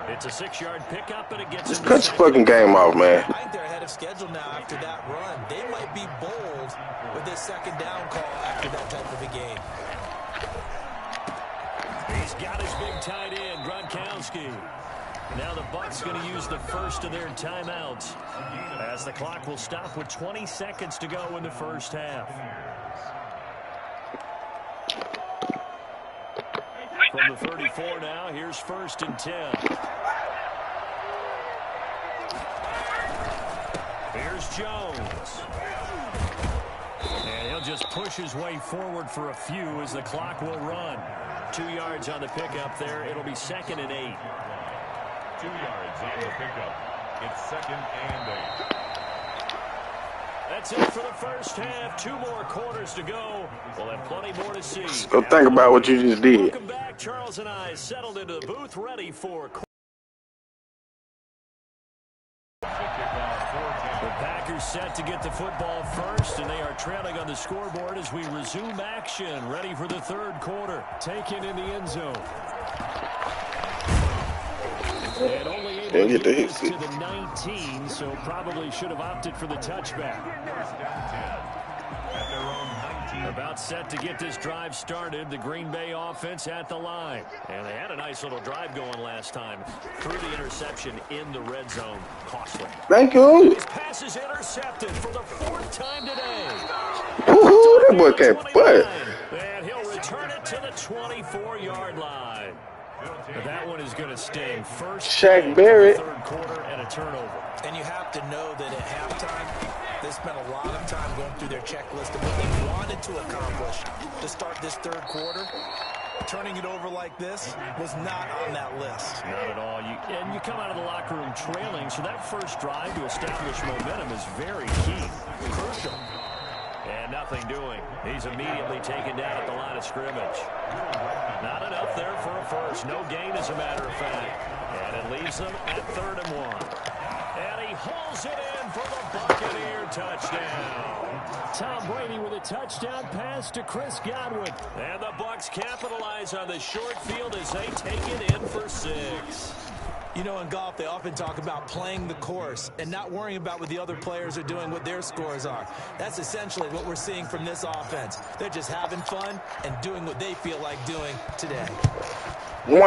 It's a 6-yard pickup, and it gets Just cut your fucking game off, man. I think they're ahead of schedule now after that run. They might be bold with this 2nd down call after that type of a game. He's got his big tight end, Gronkowski. Now the Bucs going to use the first of their timeouts as the clock will stop with 20 seconds to go in the first half. From the 34 now, here's 1st and 10. Here's Jones. And he'll just push his way forward for a few as the clock will run. 2 yards on the pickup there. It'll be 2nd and 8. 2 yards on the pickup. It's 2nd and 8. That's it for the first half. 2 more quarters to go. We'll have plenty more to see. Go think about what you just did. Welcome back. Charles and I settled into the booth, ready for the Packers set to get the football first, and they are trailing on the scoreboard as we resume action, ready for the 3rd quarter. Taken in the end zone. And only able to get this to the 19, so probably should have opted for the touchback. About set to get this drive started. The Green Bay offense at the line. And they had a nice little drive going last time. Through the interception in the red zone. Costly. Thank you. His pass is intercepted for the 4th time today. Woohoo, that boy can't play. And he'll return it to the 24-yard line. But that one is going to sting. First Shaq Barrett. 3rd quarter and a turnover. And you have to know that at halftime, they spent a lot of time going through their checklist of what they wanted to accomplish to start this 3rd quarter. Turning it over like this was not on that list. Not at all. And you come out of the locker room trailing, so that first drive to establish momentum is very key. Crucial. And nothing doing. He's immediately taken down at the line of scrimmage. Not enough there for a first. No gain, as a matter of fact. And it leaves them at 3rd and 1. And he hauls it in for the Buccaneer touchdown. Tom Brady with a touchdown pass to Chris Godwin. And the Bucs capitalize on the short field as they take it in for 6. You know, in golf, they often talk about playing the course and not worrying about what the other players are doing, what their scores are. That's essentially what we're seeing from this offense. They're just having fun and doing what they feel like doing today. And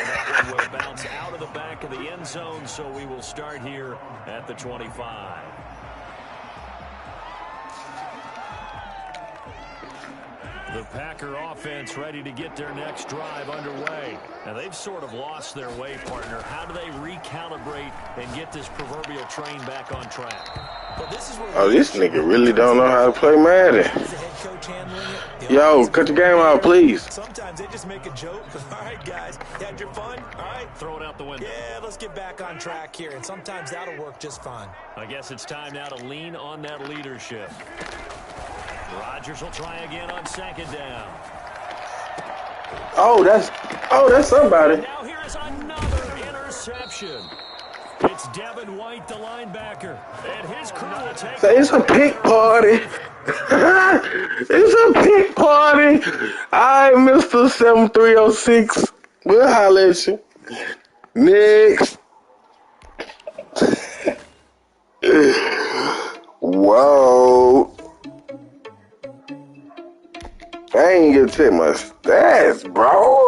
that one will bounce out of the back of the end zone, so we will start here at the 25. The Packer offense ready to get their next drive underway. Now, they've sort of lost their way, partner. How do they recalibrate and get this proverbial train back on track? Well, this nigga really don't know how to play Madden. Yo, cut the game out, please. Sometimes they just make a joke. All right, guys, you had your fun? All right. Throw it out the window. Yeah, let's get back on track here, and sometimes that'll work just fine. I guess it's time now to lean on that leadership. Rodgers will try again on 2nd down. Oh, that's somebody. And now here is another interception. It's Devin White, the linebacker, and his crew will take. So it's a pick party. It's a pick party. All right, Mr. 7306. We'll holler at you. Next. Whoa. I ain't gonna check my stats, bro.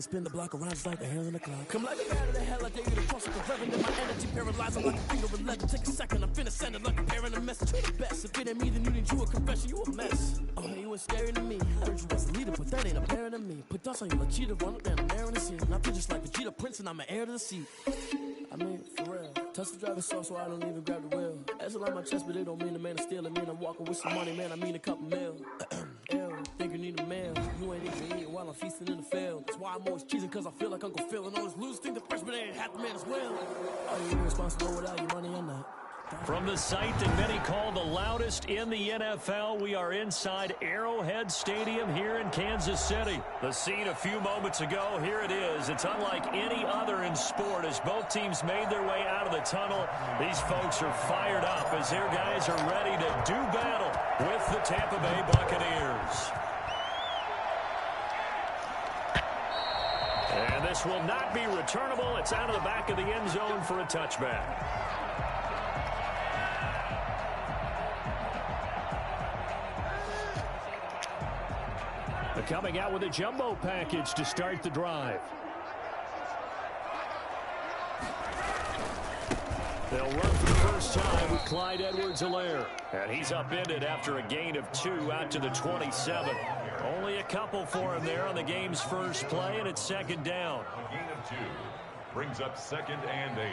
Spin the block around just like the hands on the clock. Come like a bat of the hell, I gave you the pulse of the reverend. My energy paralyzed, I'm like a finger of leather. Take a second, I'm finna send it like a parent a message. You the best. If it ain't me, then you need you a confession. You a mess. Oh, you was scary to me. Heard you was a leader, but that ain't apparent to me. Put dust on you like cheetah, run up down the air in the scene. And I feel just like the Vegeta Prince, and I'm an heir to the seat. I mean, for real. Touch the driver's source so I don't even grab the wheel. As on my chest, but it don't mean the man is stealing. Mean I'm walking with some money, man. I mean a couple mil. Ew, think you need a meal. You ain't even eating while I'm feasting in the field. That's why I'm always cheesing, cause I feel like Uncle Phil. And all this losers think the freshman ain't half the man as well. Are you irresponsible without your money or not? From the site that many call the loudest in the NFL, we are inside Arrowhead Stadium here in Kansas City. The scene a few moments ago, here it is. It's unlike any other in sport as both teams made their way out of the tunnel. These folks are fired up as their guys are ready to do battle with the Tampa Bay Buccaneers. And this will not be returnable. It's out of the back of the end zone for a touchback. Coming out with a jumbo package to start the drive. They'll run for the first time with Clyde Edwards-Helaire. And he's upended after a gain of 2 out to the 27. Only a couple for him there on the game's first play, and it's 2nd down. A gain of 2 brings up 2nd and 8.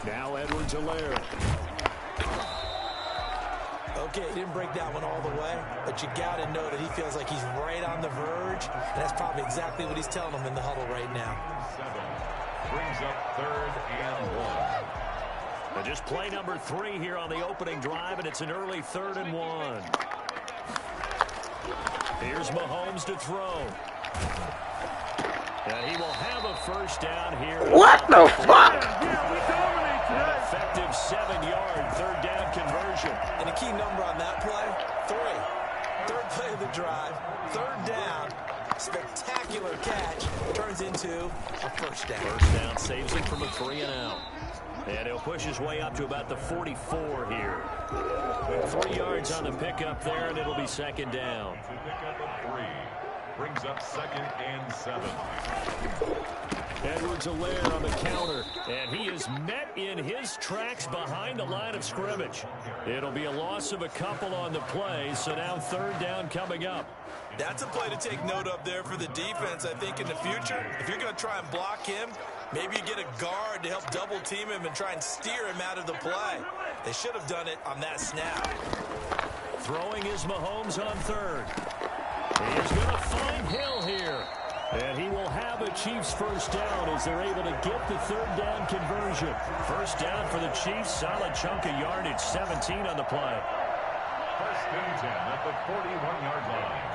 Now Edwards-Helaire. Okay, he didn't break that one all the way, but you got to know that he feels like he's right on the verge, and that's probably exactly what he's telling them in the huddle right now. 7 brings up 3rd and 1. And just play number 3 here on the opening drive, and it's an early 3rd and 1. Here's Mahomes to throw. And he will have a first down here. What the fuck? An effective 7-yard 3rd down conversion. And a key number on that play, 3. 3rd play of the drive, 3rd down, spectacular catch, turns into a first down. First down saves him from a 3 and out. And he'll push his way up to about the 44 here. 3 yards on the pickup there, and it'll be 2nd down. To pick up a 3. Brings up 2nd and 7. Edwards-Helaire on the counter, and he is met in his tracks behind the line of scrimmage. It'll be a loss of a couple on the play, so now 3rd down coming up. That's a play to take note of there for the defense. I think in the future, if you're going to try and block him, maybe you get a guard to help double team him and try and steer him out of the play. They should have done it on that snap. Throwing is Mahomes on third. He's going to find Hill here. And he will have a Chiefs first down as they're able to get the third down conversion. First down for the Chiefs. Solid chunk of yardage. 17 on the play. First and 10 at the 41-yard line.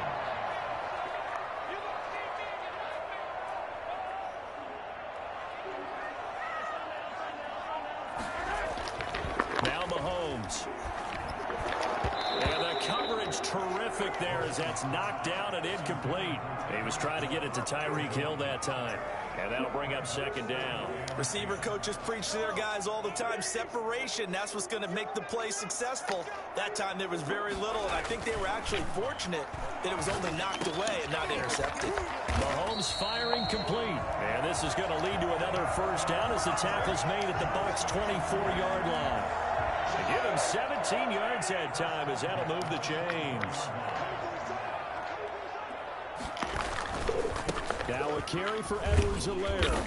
Now Mahomes. And the coverage terrific there as that's knocked down and incomplete. He was trying to get it to Tyreek Hill that time. And that'll bring up second down. Receiver coaches preach to their guys all the time. Separation, that's what's going to make the play successful. That time there was very little, and I think they were actually fortunate that it was only knocked away and not intercepted. Mahomes firing complete. And this is going to lead to another first down as the tackle's made at the Bucs' 24-yard line. They give him 17 yards that time as that'll move the chains. Now a carry for Edwards-Helaire.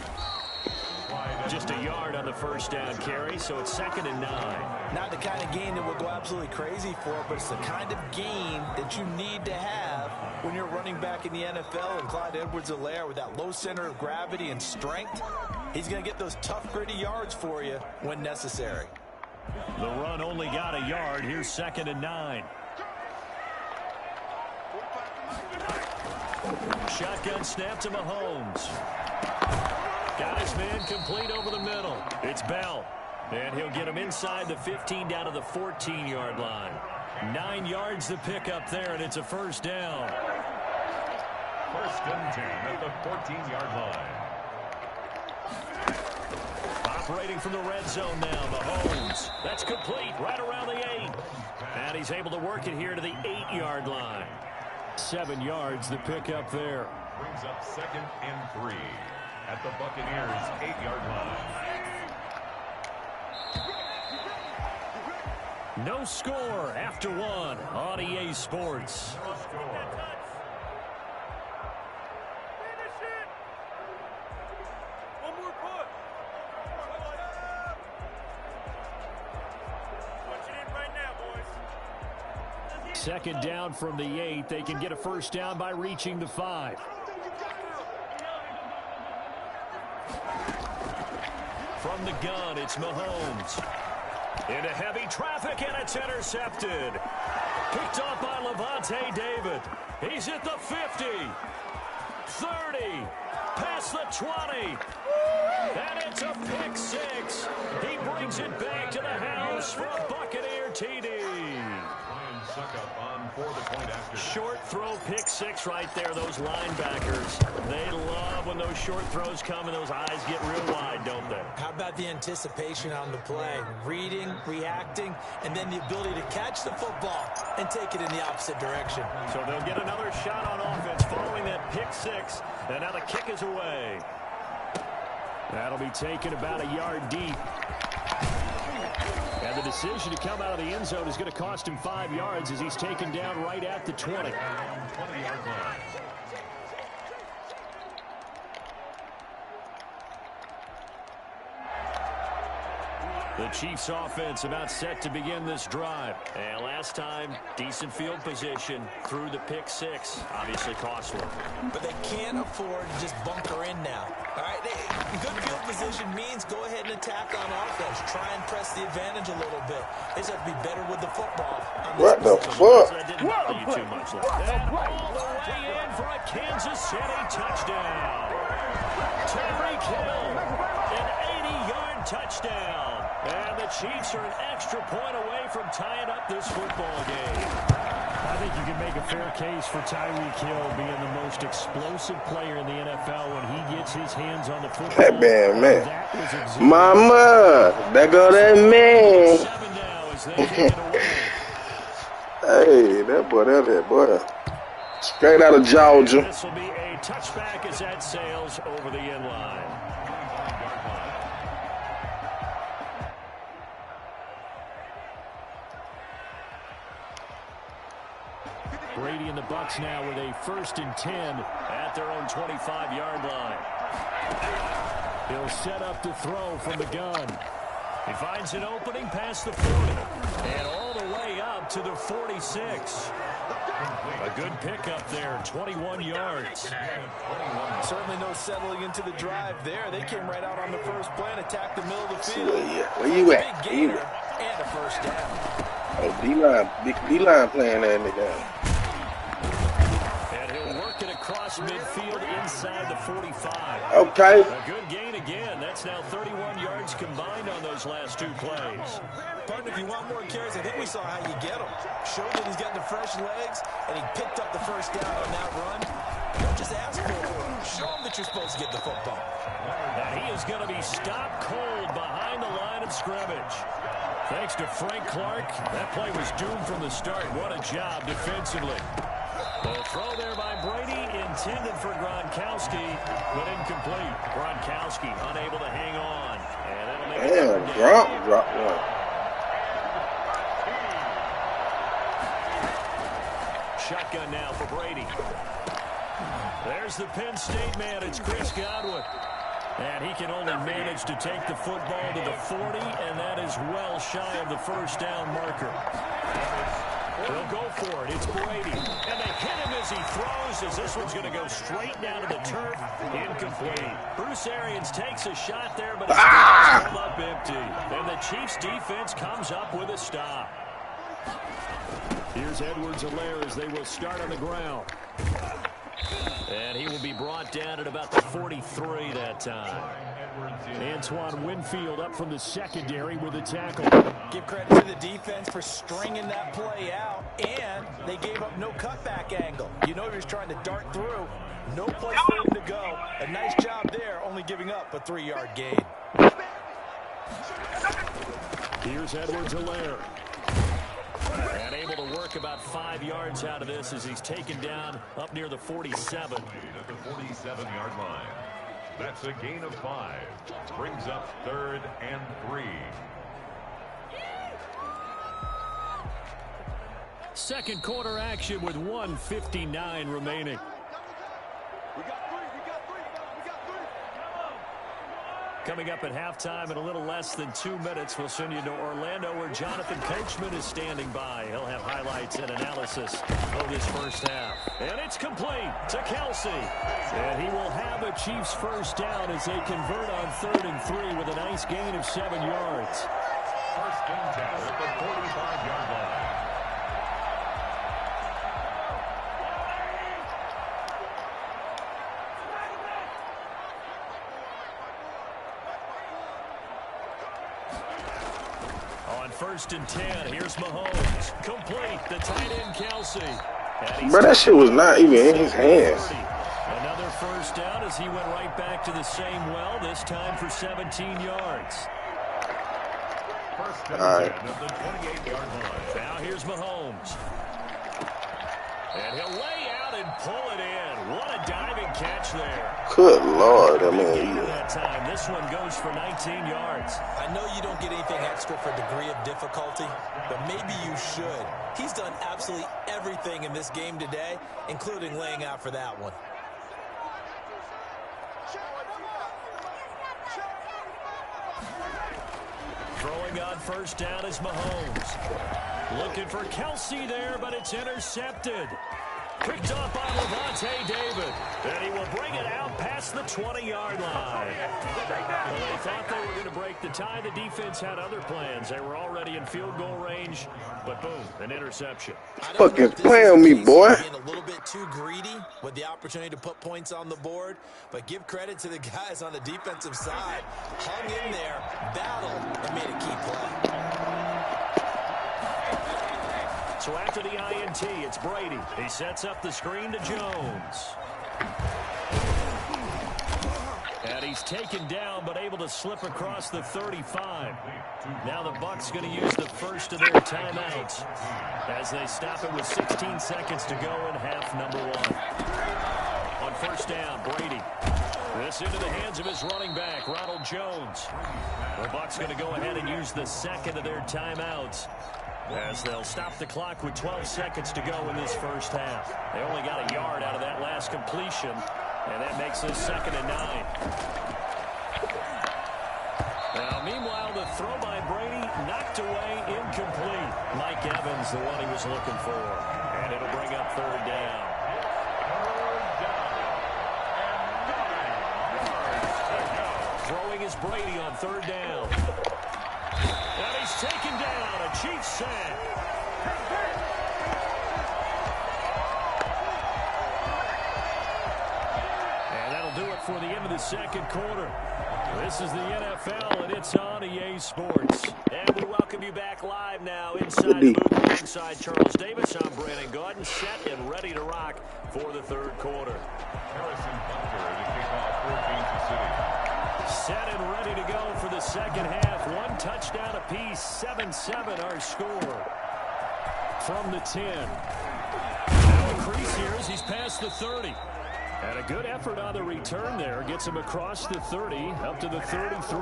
Just a yard on the first down carry, so it's 2nd and 9. Not the kind of gain that we'll go absolutely crazy for, but it's the kind of gain that you need to have when you're running back in the NFL. And Clyde Edwards-Helaire, with that low center of gravity and strength, he's going to get those tough, gritty yards for you when necessary. The run only got a yard. Here's 2nd and 9. Shotgun snap to Mahomes. Got his man complete over the middle. It's Bell. And he'll get him inside the 15 down to the 14-yard line. 9 yards to pick up there, and it's a first down. First and 10 at the 14-yard line. Operating from the red zone now, Mahomes. That's complete right around the 8. And he's able to work it here to the 8-yard line. 7 yards to pick up there. Brings up 2nd and 3 at the Buccaneers' 8-yard line. No score after 1 on EA Sports. No score. Second down from the 8. They can get a first down by reaching the 5. From the gun, it's Mahomes. Into heavy traffic, and it's intercepted. Picked off by Levante David. He's at the 50. 30. Past the 20. And it's a pick 6. He brings it back to the house for a Buccaneer TD. Short throw, pick 6 right there. Those linebackers, they love when those short throws come and those eyes get real wide, don't they? How about the anticipation on the play? Reading, reacting, and then the ability to catch the football and take it in the opposite direction. So they'll get another shot on offense following that pick 6. And now the kick is away. That'll be taken about a yard deep. And the decision to come out of the end zone is going to cost him 5 yards as he's taken down right at the 20. 20-yard line. The Chiefs offense about set to begin this drive. And last time, decent field position through the pick 6. Obviously costly. But they can't afford to just bunker in now. All right, good field position means go ahead and attack on offense. Try and press the advantage a little bit. They just have to be better with the football. What the fuck? That didn't bother you too much. And all the way in for a Kansas City touchdown. Tyreek Hill, an 80-yard touchdown. And the Chiefs are an extra point away from tying up this football game. I think you can make a fair case for Tyreek Hill being the most explosive player in the NFL when he gets his hands on the football. That man. Mama, there go that man. 7 now as they take it away. Hey, that boy. Straight out of Georgia. This will be a touchback as that sails over the end line. Brady and the Bucs now with a 1st and 10 at their own 25-yard line. He'll set up to throw from the gun. He finds an opening past the 40 and all the way up to the 46. A good pickup there, 21 yards. Certainly no settling into the drive there. They came right out on the first play and attacked the middle of the field. Where you at? Big gainer and a first down. Oh, D-line playing that nigga down. And he'll work it across midfield inside the 45. Okay. A good gain again. That's now 31 yards combined on those last 2 plays. Partner, if you want more carries, I think we saw how you get them. Showed that he's got the fresh legs, and he picked up the first down on that run. Don't just ask for it. Show him that you're supposed to get the football. And he is going to be stopped cold behind the line of scrimmage. Thanks to Frank Clark, that play was doomed from the start. What a job defensively. The throw there by Brady, intended for Gronkowski, but incomplete. Gronkowski unable to hang on. And that'll make it Gronk dropped one. Shotgun now for Brady. There's the Penn State man. It's Chris Godwin. And he can only manage to take the football to the 40, and that is well shy of the first down marker. They'll go for it. It's Brady. And they hit him as he throws, as this one's going to go straight down to the turf. Incomplete. Bruce Arians takes a shot there, but it's held up empty. And the Chiefs' defense comes up with a stop. Here's Edwards-Helaire as they will start on the ground. And he will be brought down at about the 43 that time. Antoine Winfield up from the secondary with a tackle. Give credit to the defense for stringing that play out, and they gave up no cutback angle. You know he was trying to dart through. No place for him to go. A nice job there, only giving up a 3-yard gain. Here's Edwards-Helaire. And able to work about 5 yards out of this as he's taken down up near the 47. At the 47-yard line. That's a gain of 5. Brings up 3rd and 3. Second quarter action with 1:59 remaining. Coming up at halftime in a little less than 2 minutes, we'll send you to Orlando where Jonathan Coachman is standing by. He'll have highlights and analysis of this first half. And it's complete to Kelsey. And he will have a Chiefs first down as they convert on 3rd and 3 with a nice gain of 7 yards. First and 10 at the 45-yard line. First and 10. Here's Mahomes. Complete. The tight end, Kelsey. Bro, that shit was not even in his hands. Another first down as he went right back to the same well, this time for 17 yards. First and 10 at the 28-yard line. Now here's Mahomes. And he'll lay out and pull it in. What a diving catch there. Good Lord. I mean, that time. This one goes for 19 yards. I know you don't get anything extra for degree of difficulty, but maybe you should. He's done absolutely everything in this game today, including laying out for that one. Throwing on first down is Mahomes. Looking for Kelsey there, but it's intercepted. Picked up by Levante David. And he will bring it out past the 20-yard line. Well, they thought they were going to break the tie. The defense had other plans. They were already in field goal range, but boom, an interception. Fucking play on me, boy. Being a little bit too greedy with the opportunity to put points on the board, but give credit to the guys on the defensive side. Hung in there, battled, and made a key play. So after the INT, it's Brady. He sets up the screen to Jones. And he's taken down, but able to slip across the 35. Now the Bucs going to use the first of their timeouts as they stop it with 16 seconds to go in half number 1. On first down, Brady. This into the hands of his running back, Ronald Jones. The Bucs going to go ahead and use the second of their timeouts, as they'll stop the clock with 12 seconds to go in this first half. They only got a yard out of that last completion, and that makes this 2nd and 9. Now, meanwhile, the throw by Brady knocked away, incomplete. Mike Evans, the one he was looking for, and it'll bring up 3rd down. Throwing is Brady on 3rd down. And he's taken down, a Chiefs sack. And that'll do it for the end of the 2nd quarter. This is the NFL, and it's on EA Sports. And we welcome you back live now inside the booth alongside Charles Davis. I'm Brandon Gaudin, set and ready to rock for the 3rd quarter. Harrison Butker to kick off for Kansas City. Set and ready to go for the 2nd half. 1 touchdown apiece, 7-7 our score from the 10. Now increase here as he's past the 30. And a good effort on the return there. Gets him across the 30, up to the 33.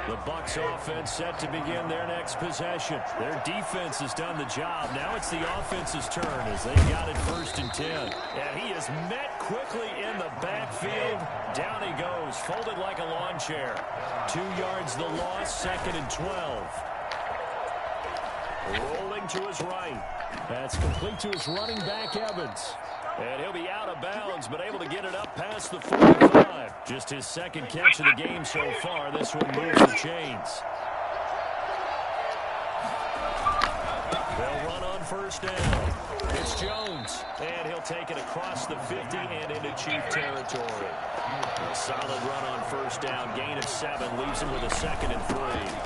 The Bucs offense set to begin their next possession. Their defense has done the job. Now it's the offense's turn as they got it 1st and 10. And he is met quickly in the backfield. Down he goes, folded like a lawn chair. 2 yards the loss, 2nd and 12. Rolling to his right. That's complete to his running back, Evans. And he'll be out of bounds, but able to get it up past the 45. Just his 2nd catch of the game so far. This one moves the chains. They'll run on 1st down. It's Jones, and he'll take it across the 50 and into Chief territory. A solid run on 1st down, gain of 7, leaves him with a 2nd and 3.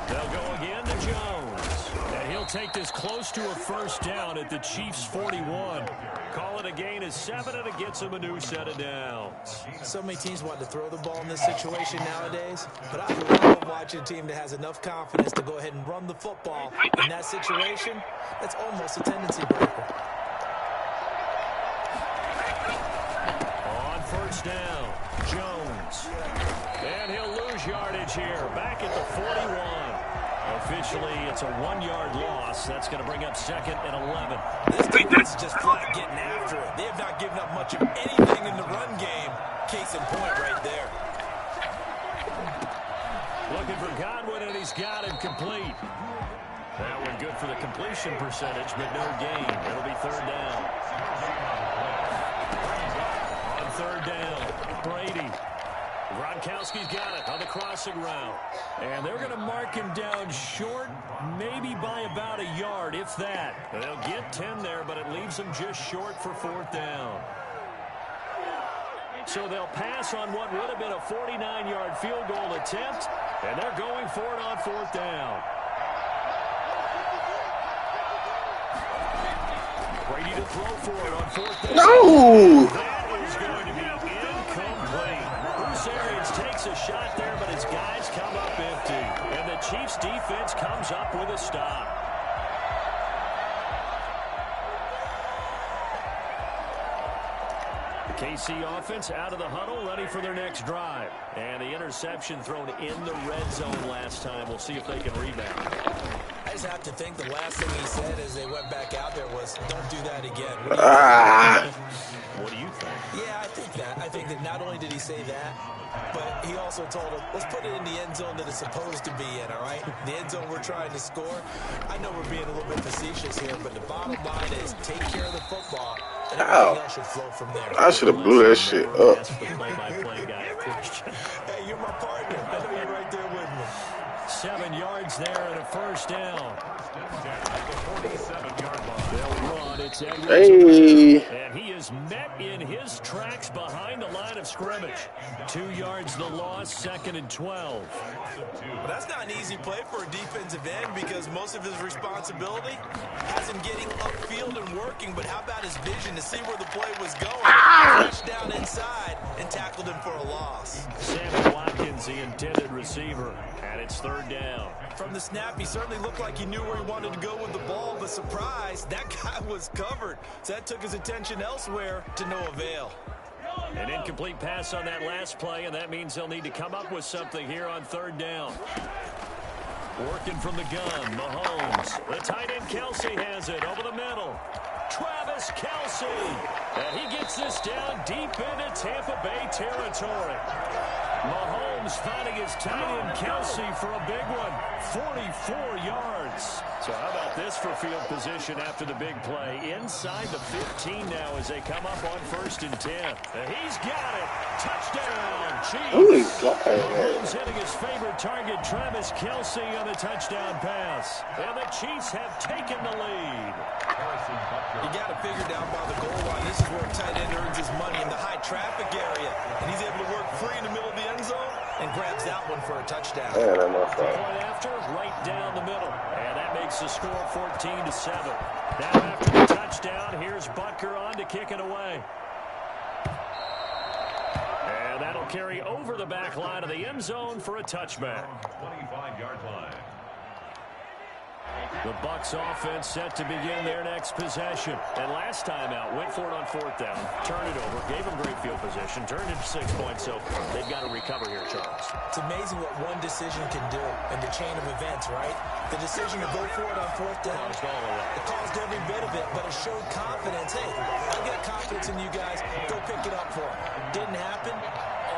They'll go again to Jones, and he'll take this close to a 1st down at the Chiefs' 41. Call it a gain of 7, and it gets him a new set of downs. So many teams want to throw the ball in this situation nowadays, but I love watching a team that has enough confidence to go ahead and run the football. In that situation, that's almost a tendency breaker. On 1st down, Jones. And he'll lose yardage here, back at the 41. Officially, it's a 1-yard loss. That's going to bring up 2nd and 11. This defense is just flat getting after it. They have not given up much of anything in the run game. Case in point right there. Looking for Godwin, and he's got him complete. That one good for the completion percentage, but no gain. It'll be 3rd down. On 3rd down, Brady. Gronkowski's got it on the crossing route. And they're going to mark him down short, maybe by about a yard, if that. They'll get 10 there, but it leaves them just short for 4th down. So they'll pass on what would have been a 49-yard field goal attempt, and they're going for it on 4th down. Brady to throw for it on 4th down. No! That is going to be incomplete. Bruce Arians takes a shot there, but his guys come up empty. And the Chiefs defense comes up with a stop. The KC offense out of the huddle, ready for their next drive. And the interception thrown in the red zone last time. We'll see if they can rebound. I just have to think the last thing he said as they went back out there was, don't do that again. What do you think? Yeah, I think that. I think that not only did he say that, but he also told him, let's put it in the end zone that it's supposed to be in, all right? The end zone we're trying to score. I know we're being a little bit facetious here, but the bottom line is take care of the football, and everything else should flow from there. I should have blew that shit up. Hey, you're my partner. I know you're right there with me. 7 yards there and a 1st down. They'll run. It's Edwards. Hey. And he is met in his tracks behind the line of scrimmage. 2 yards the loss, 2nd and 12. Well, that's not an easy play for a defensive end because most of his responsibility has him getting upfield and working, but how about his vision to see where the play was going? Touched down inside and tackled him for a loss. Sammy Watkins, the intended receiver, and it's 3rd down. From the snap, he certainly looked like he knew where he wanted to go with the ball, but surprise, that guy was covered. So that took his attention elsewhere to no avail. An incomplete pass on that last play, and that means they'll need to come up with something here on third down. Working from the gun, Mahomes. The tight end, Kelsey, has it over the middle. Travis Kelsey. And he gets this down deep into Tampa Bay territory. Mahomes finding his tight end, Kelsey, for a big one. 44 yards. So how about this for field position after the big play? Inside the 15 now as they come up on 1st and 10. And he's got it. Touchdown, Chiefs. Mahomes hitting his favorite target, Travis Kelsey, on the touchdown pass. And the Chiefs have taken the lead. You got to figure down by the goal line. This is where a tight end earns his money, in the high traffic area. And he's able to work free in the middle of the end zone and grabs that one for a touchdown. Yeah, that's my The fault. point after, right down the middle. And that makes the score 14-7. Now after the touchdown, here's Butker on to kick it away. And that'll carry over the back line of the end zone for a touchback. 25-yard line. The Bucs offense set to begin their next possession. And last time out, went for it on 4th down, turned it over, gave them great field position, turned it to 6 points, so they've got to recover here, Charles. It's amazing what one decision can do in the chain of events, right? The decision to go for it on 4th down, Caused all of that. it caused every bit of it, but it showed confidence. Hey, I got confidence in you guys. Go pick it up for them. Didn't happen.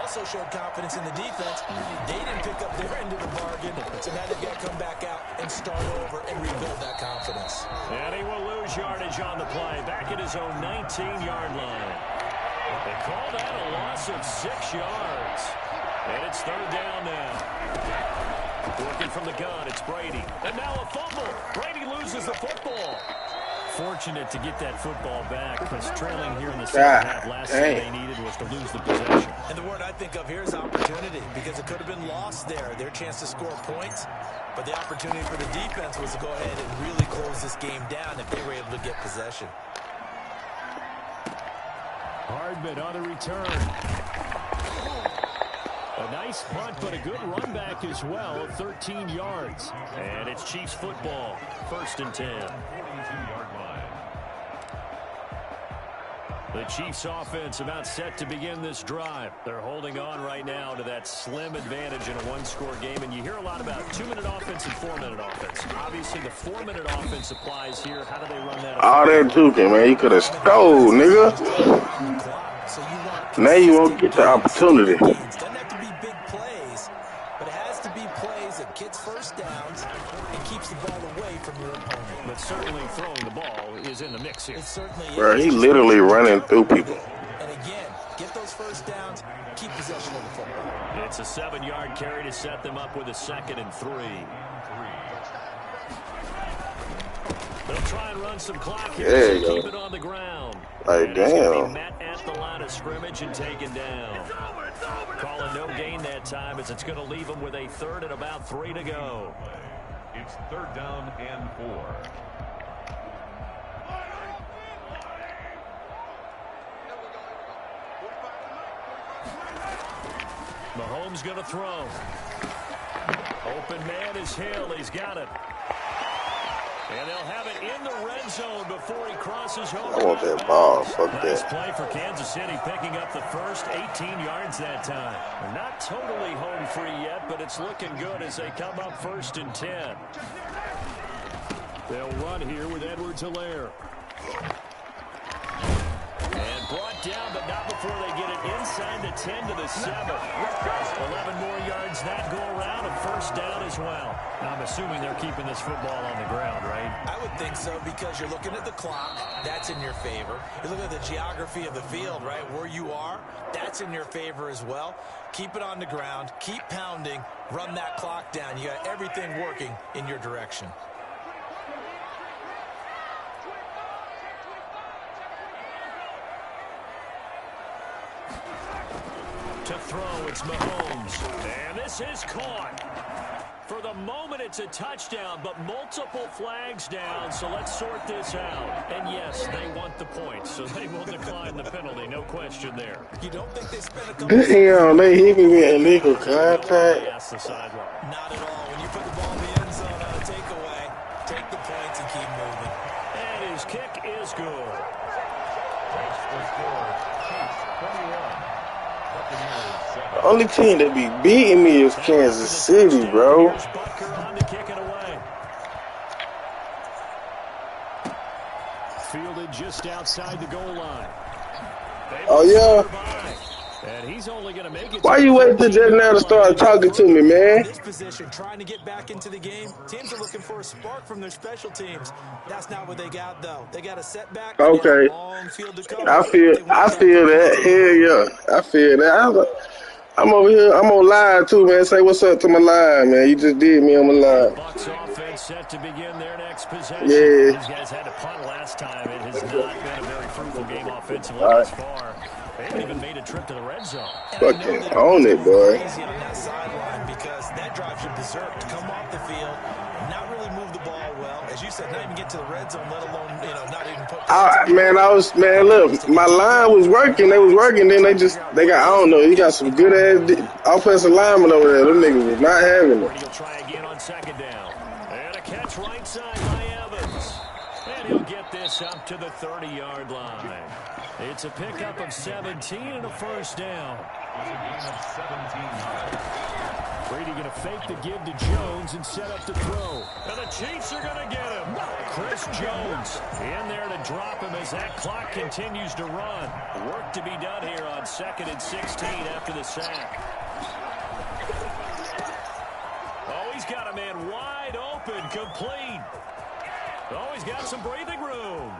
Also showed confidence in the defense. They didn't pick up their end of the bargain, so now they've got to come back out and start over and rebuild that confidence. And he will lose yardage on the play, back at his own 19-yard line. They call that a loss of 6 yards. And it's 3rd down now. Working from the gun, it's Brady. And now a fumble. Brady loses the football. Fortunate to get that football back, because trailing here in the second half, last thing they needed was to lose the possession. And the word I think of here is opportunity, because it could have been lost there, their chance to score points. But the opportunity for the defense was to go ahead and really close this game down if they were able to get possession. Hardman on the return. A nice punt, but a good run back as well of 13 yards. And it's Chiefs football, 1st and 10. 42-yard line. The Chiefs offense about set to begin this drive. They're holding on right now to that slim advantage in a one-score game. And you hear a lot about 2-minute offense and 4-minute offense. Obviously, the 4-minute offense applies here. How do they run that? All that juking, man. You could have stole, nigga. Now you won't get the opportunity. It doesn't have to be big plays, but it has to be plays that gets first downs and keeps the ball away from your opponent. But certainly throwing the ball is in the mix here. It certainly is. Bro, he literally running through people. And again, get those first downs, keep possession of the football. It's a 7-yard carry to set them up with a 2nd and 3. They'll try and run some clock here There to you keep go. it on the ground. Like, And he's gonna damn. be met at the line of scrimmage and taken down. Calling no gain that time, as it's going to leave him with a 3rd and about 3 to go. It's 3rd down and 4. Mahomes going to throw. Open man is Hill. He's got it. And they'll have it in the red zone before he crosses over. I want that ball. Fuck Nice that. play for Kansas City, picking up the first 18 yards that time. They're not totally home free yet, but it's looking good as they come up 1st and 10. They'll run here with Edwards-Helaire. And brought down, but not before they get it inside the 10 to the 7. 11 more yards that go around, a 1st down as well. Now, I'm assuming they're keeping this football on the ground, right? I would think so, because you're looking at the clock. That's in your favor. You're looking at the geography of the field, right? Where you are, that's in your favor as well. Keep it on the ground. Keep pounding. Run that clock down. You got everything working in your direction. To throw, it's Mahomes. And this is caught. For the moment, it's a touchdown, but multiple flags down, so let's sort this out. And yes, they want the points, so they will decline the penalty, no question there. You don't think they spent a couple Damn, they hit me with illegal contact. Yes, the sideline. Not at all. When you put the ball in the end zone on a takeaway, take the points and keep moving. And his kick is good. The score, Chiefs 21, Only team that be beating me is Kansas City, bro. Fielded just outside the goal line. Oh, yeah? And he's only going to make it. Why you wait till just now to start talking to me, man? In this position, trying to get back into the game, teams are looking for a spark from their special teams. That's not what they got, though. They got a setback. Okay. A long field to cover. I feel that. Hell yeah. I feel that. I'm over here. I'm on live, too, man. Say what's up to my live, man. You just did me on my live. Bucks offense set to begin their next possession. Yeah. These guys had to punt last time. It has not been a very fruitful game offensively thus far. They haven't even made a trip to the red zone. Fucking own it, boy. Crazy on that sideline because that drive should deserve to come off the field, not really move the ball well. As you said, not even get to the red zone, let alone, not even put. Look, my line was working. They was working. Then they got, I don't know. You got some good ass offensive linemen over there. Them niggas was not having it. He'll try again on second down. And a catch right side by Evans. And he'll get this up to the 30-yard line. It's a pickup of 17 and a first down. Brady going to fake the give to Jones and set up to throw. And the Chiefs are going to get him. Chris Jones in there to drop him as that clock continues to run. Work to be done here on 2nd and 16 after the sack. Oh, he's got a man wide open, complete. Oh, he's got some breathing room.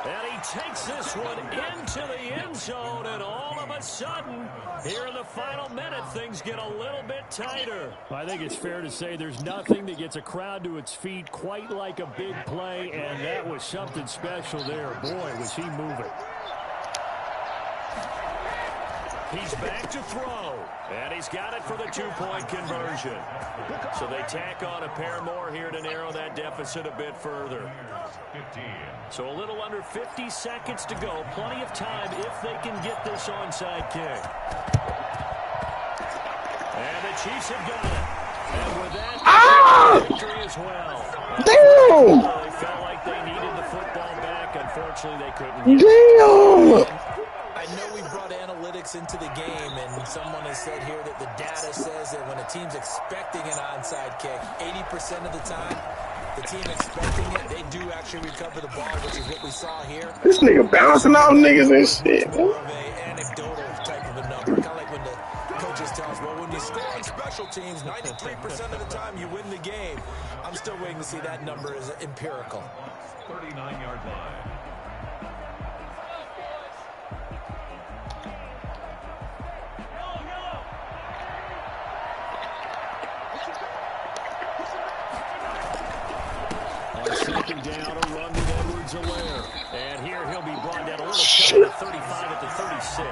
And he takes this one into the end zone, and all of a sudden, here in the final minute, things get a little bit tighter. I think it's fair to say there's nothing that gets a crowd to its feet quite like a big play, and that was something special there. Boy, was he moving. He's back to throw, and he's got it for the two-point conversion. So they tack on a pair more here to narrow that deficit a bit further. So a little under 50 seconds to go. Plenty of time if they can get this onside kick. And the Chiefs have got it. And with that, victory as well. Damn! They felt like they needed the football back. Unfortunately, they couldn't. Damn! I know we brought analytics into the game, and someone has said here that the data says that when a team's expecting an onside kick, 80% of the time, the team expecting it, they do actually recover the ball, which is what we saw here. This nigga bouncing off niggas and shit. More of an anecdotal type of a number, kind of like when the coaches tell us, well, when you score on special teams, 93% of the time you win the game. I'm still waiting to see that number as empirical. 39-yard line. Second down, a run with Edwards-Helaire. And here he'll be brought down a little shy at 35 at the 36.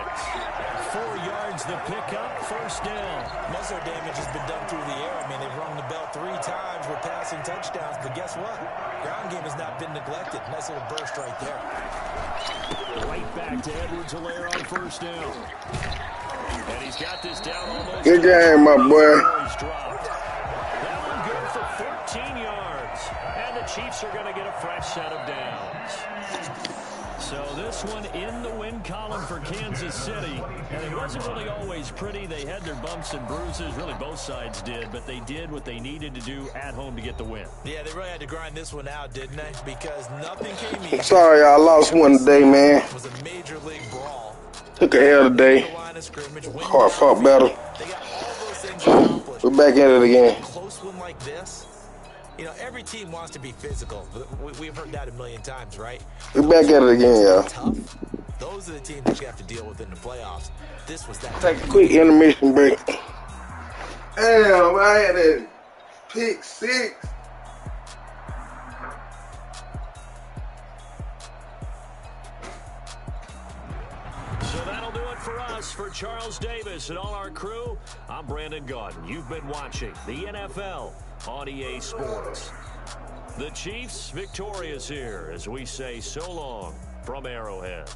4 yards the pickup, first down. Most of their damage has been done through the air. I mean, they've rung the bell 3 times with passing touchdowns, but guess what? Ground game has not been neglected. Nice little burst right there. Right back to Edwards-Helaire on first down. And he's got this down almost. Good game, my boy. That one good for 14 yards. And the Chiefs are going to get a fresh set of downs. So this one in the win column for Kansas City. And it wasn't really always pretty. They had their bumps and bruises. Really, both sides did. But they did what they needed to do at home to get the win. Yeah, they really had to grind this one out, didn't they? Because nothing came easy. Sorry, I lost one today, man. It was a major league brawl. Took a L today. Hard fought battle. We're back at it again. Close one like this. You know, every team wants to be physical. We've heard that a million times, right? We're back at it again, y'all. Tough. Those are the teams that you have to deal with in the playoffs. This was that. Take a quick intermission break. Damn, I had that pick 6. So that'll do it for us. For Charles Davis and all our crew, I'm Brandon Gaudin. You've been watching the NFL on EA Sports. The Chiefs victorious here as we say so long from Arrowhead.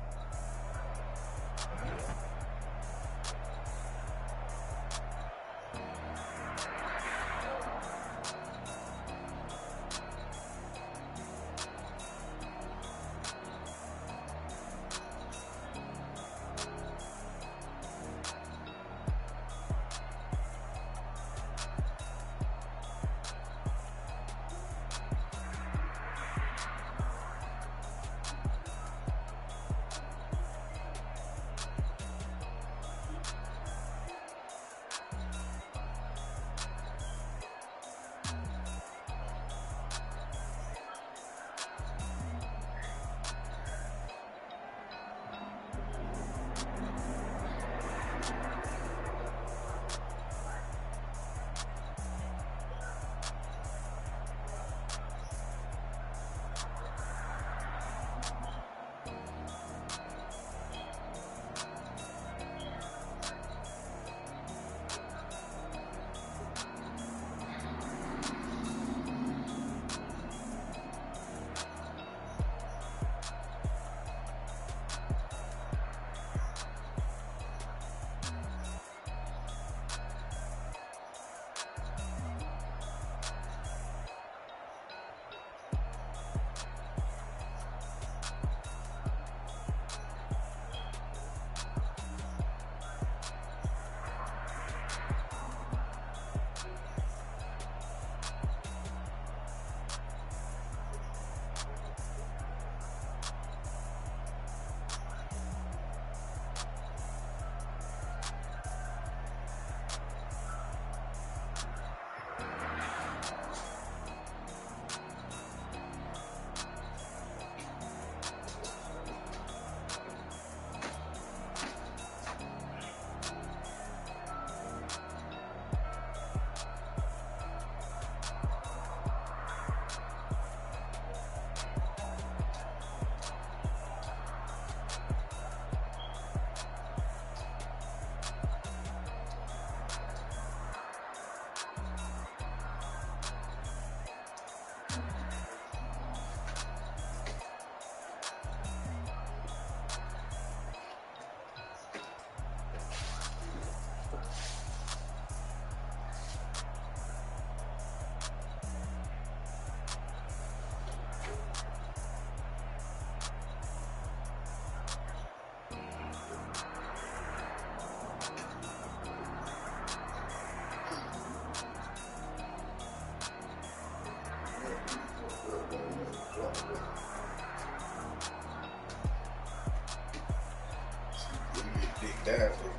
Definitely.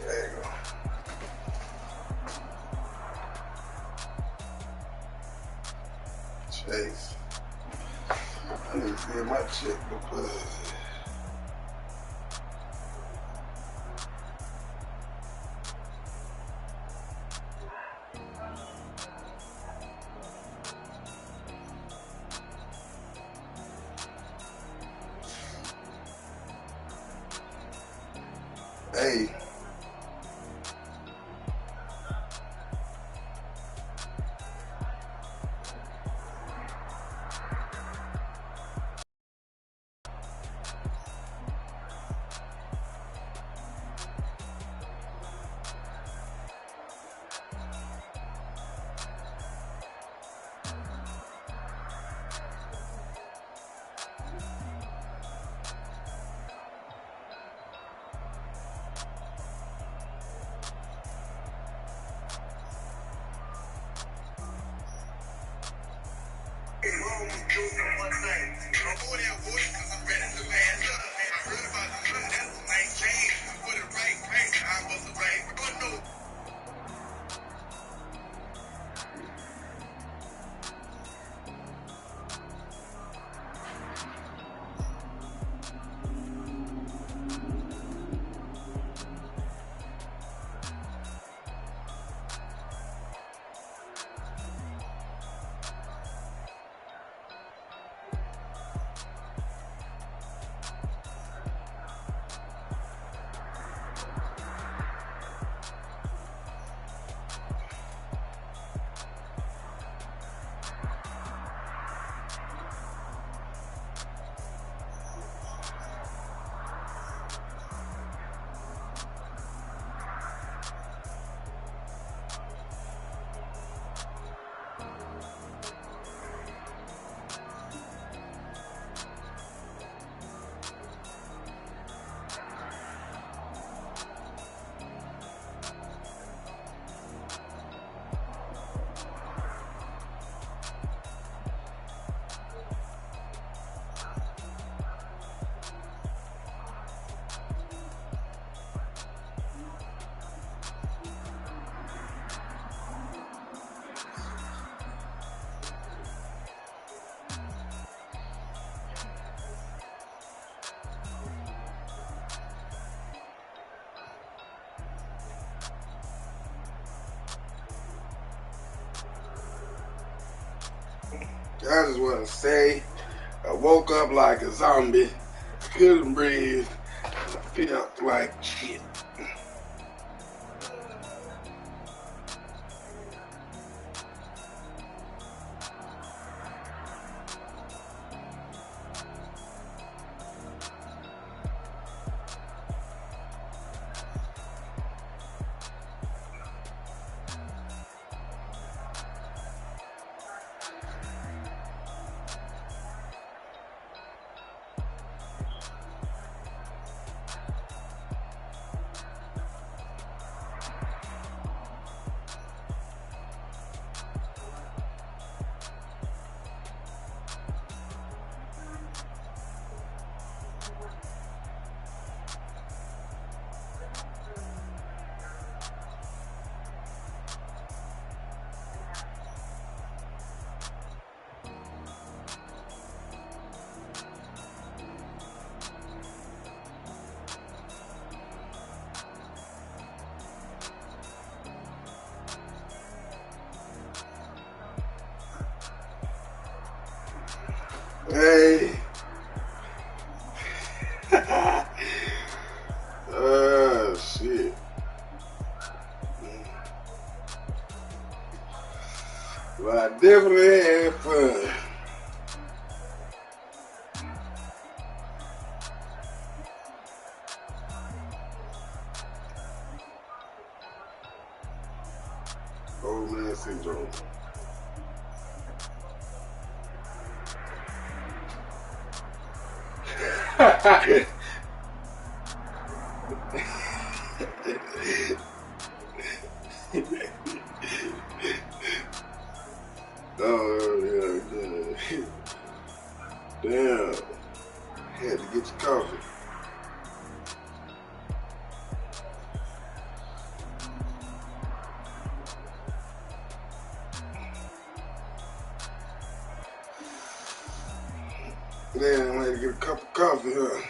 There you go. Chase. I need to see my checkbook. Hey. I just want to say, I woke up like a zombie, couldn't breathe, I felt like shit. Hey. Oh, shit. Well, I definitely had fun. Old man syndrome. Yeah, I'm ready to get a cup of coffee here.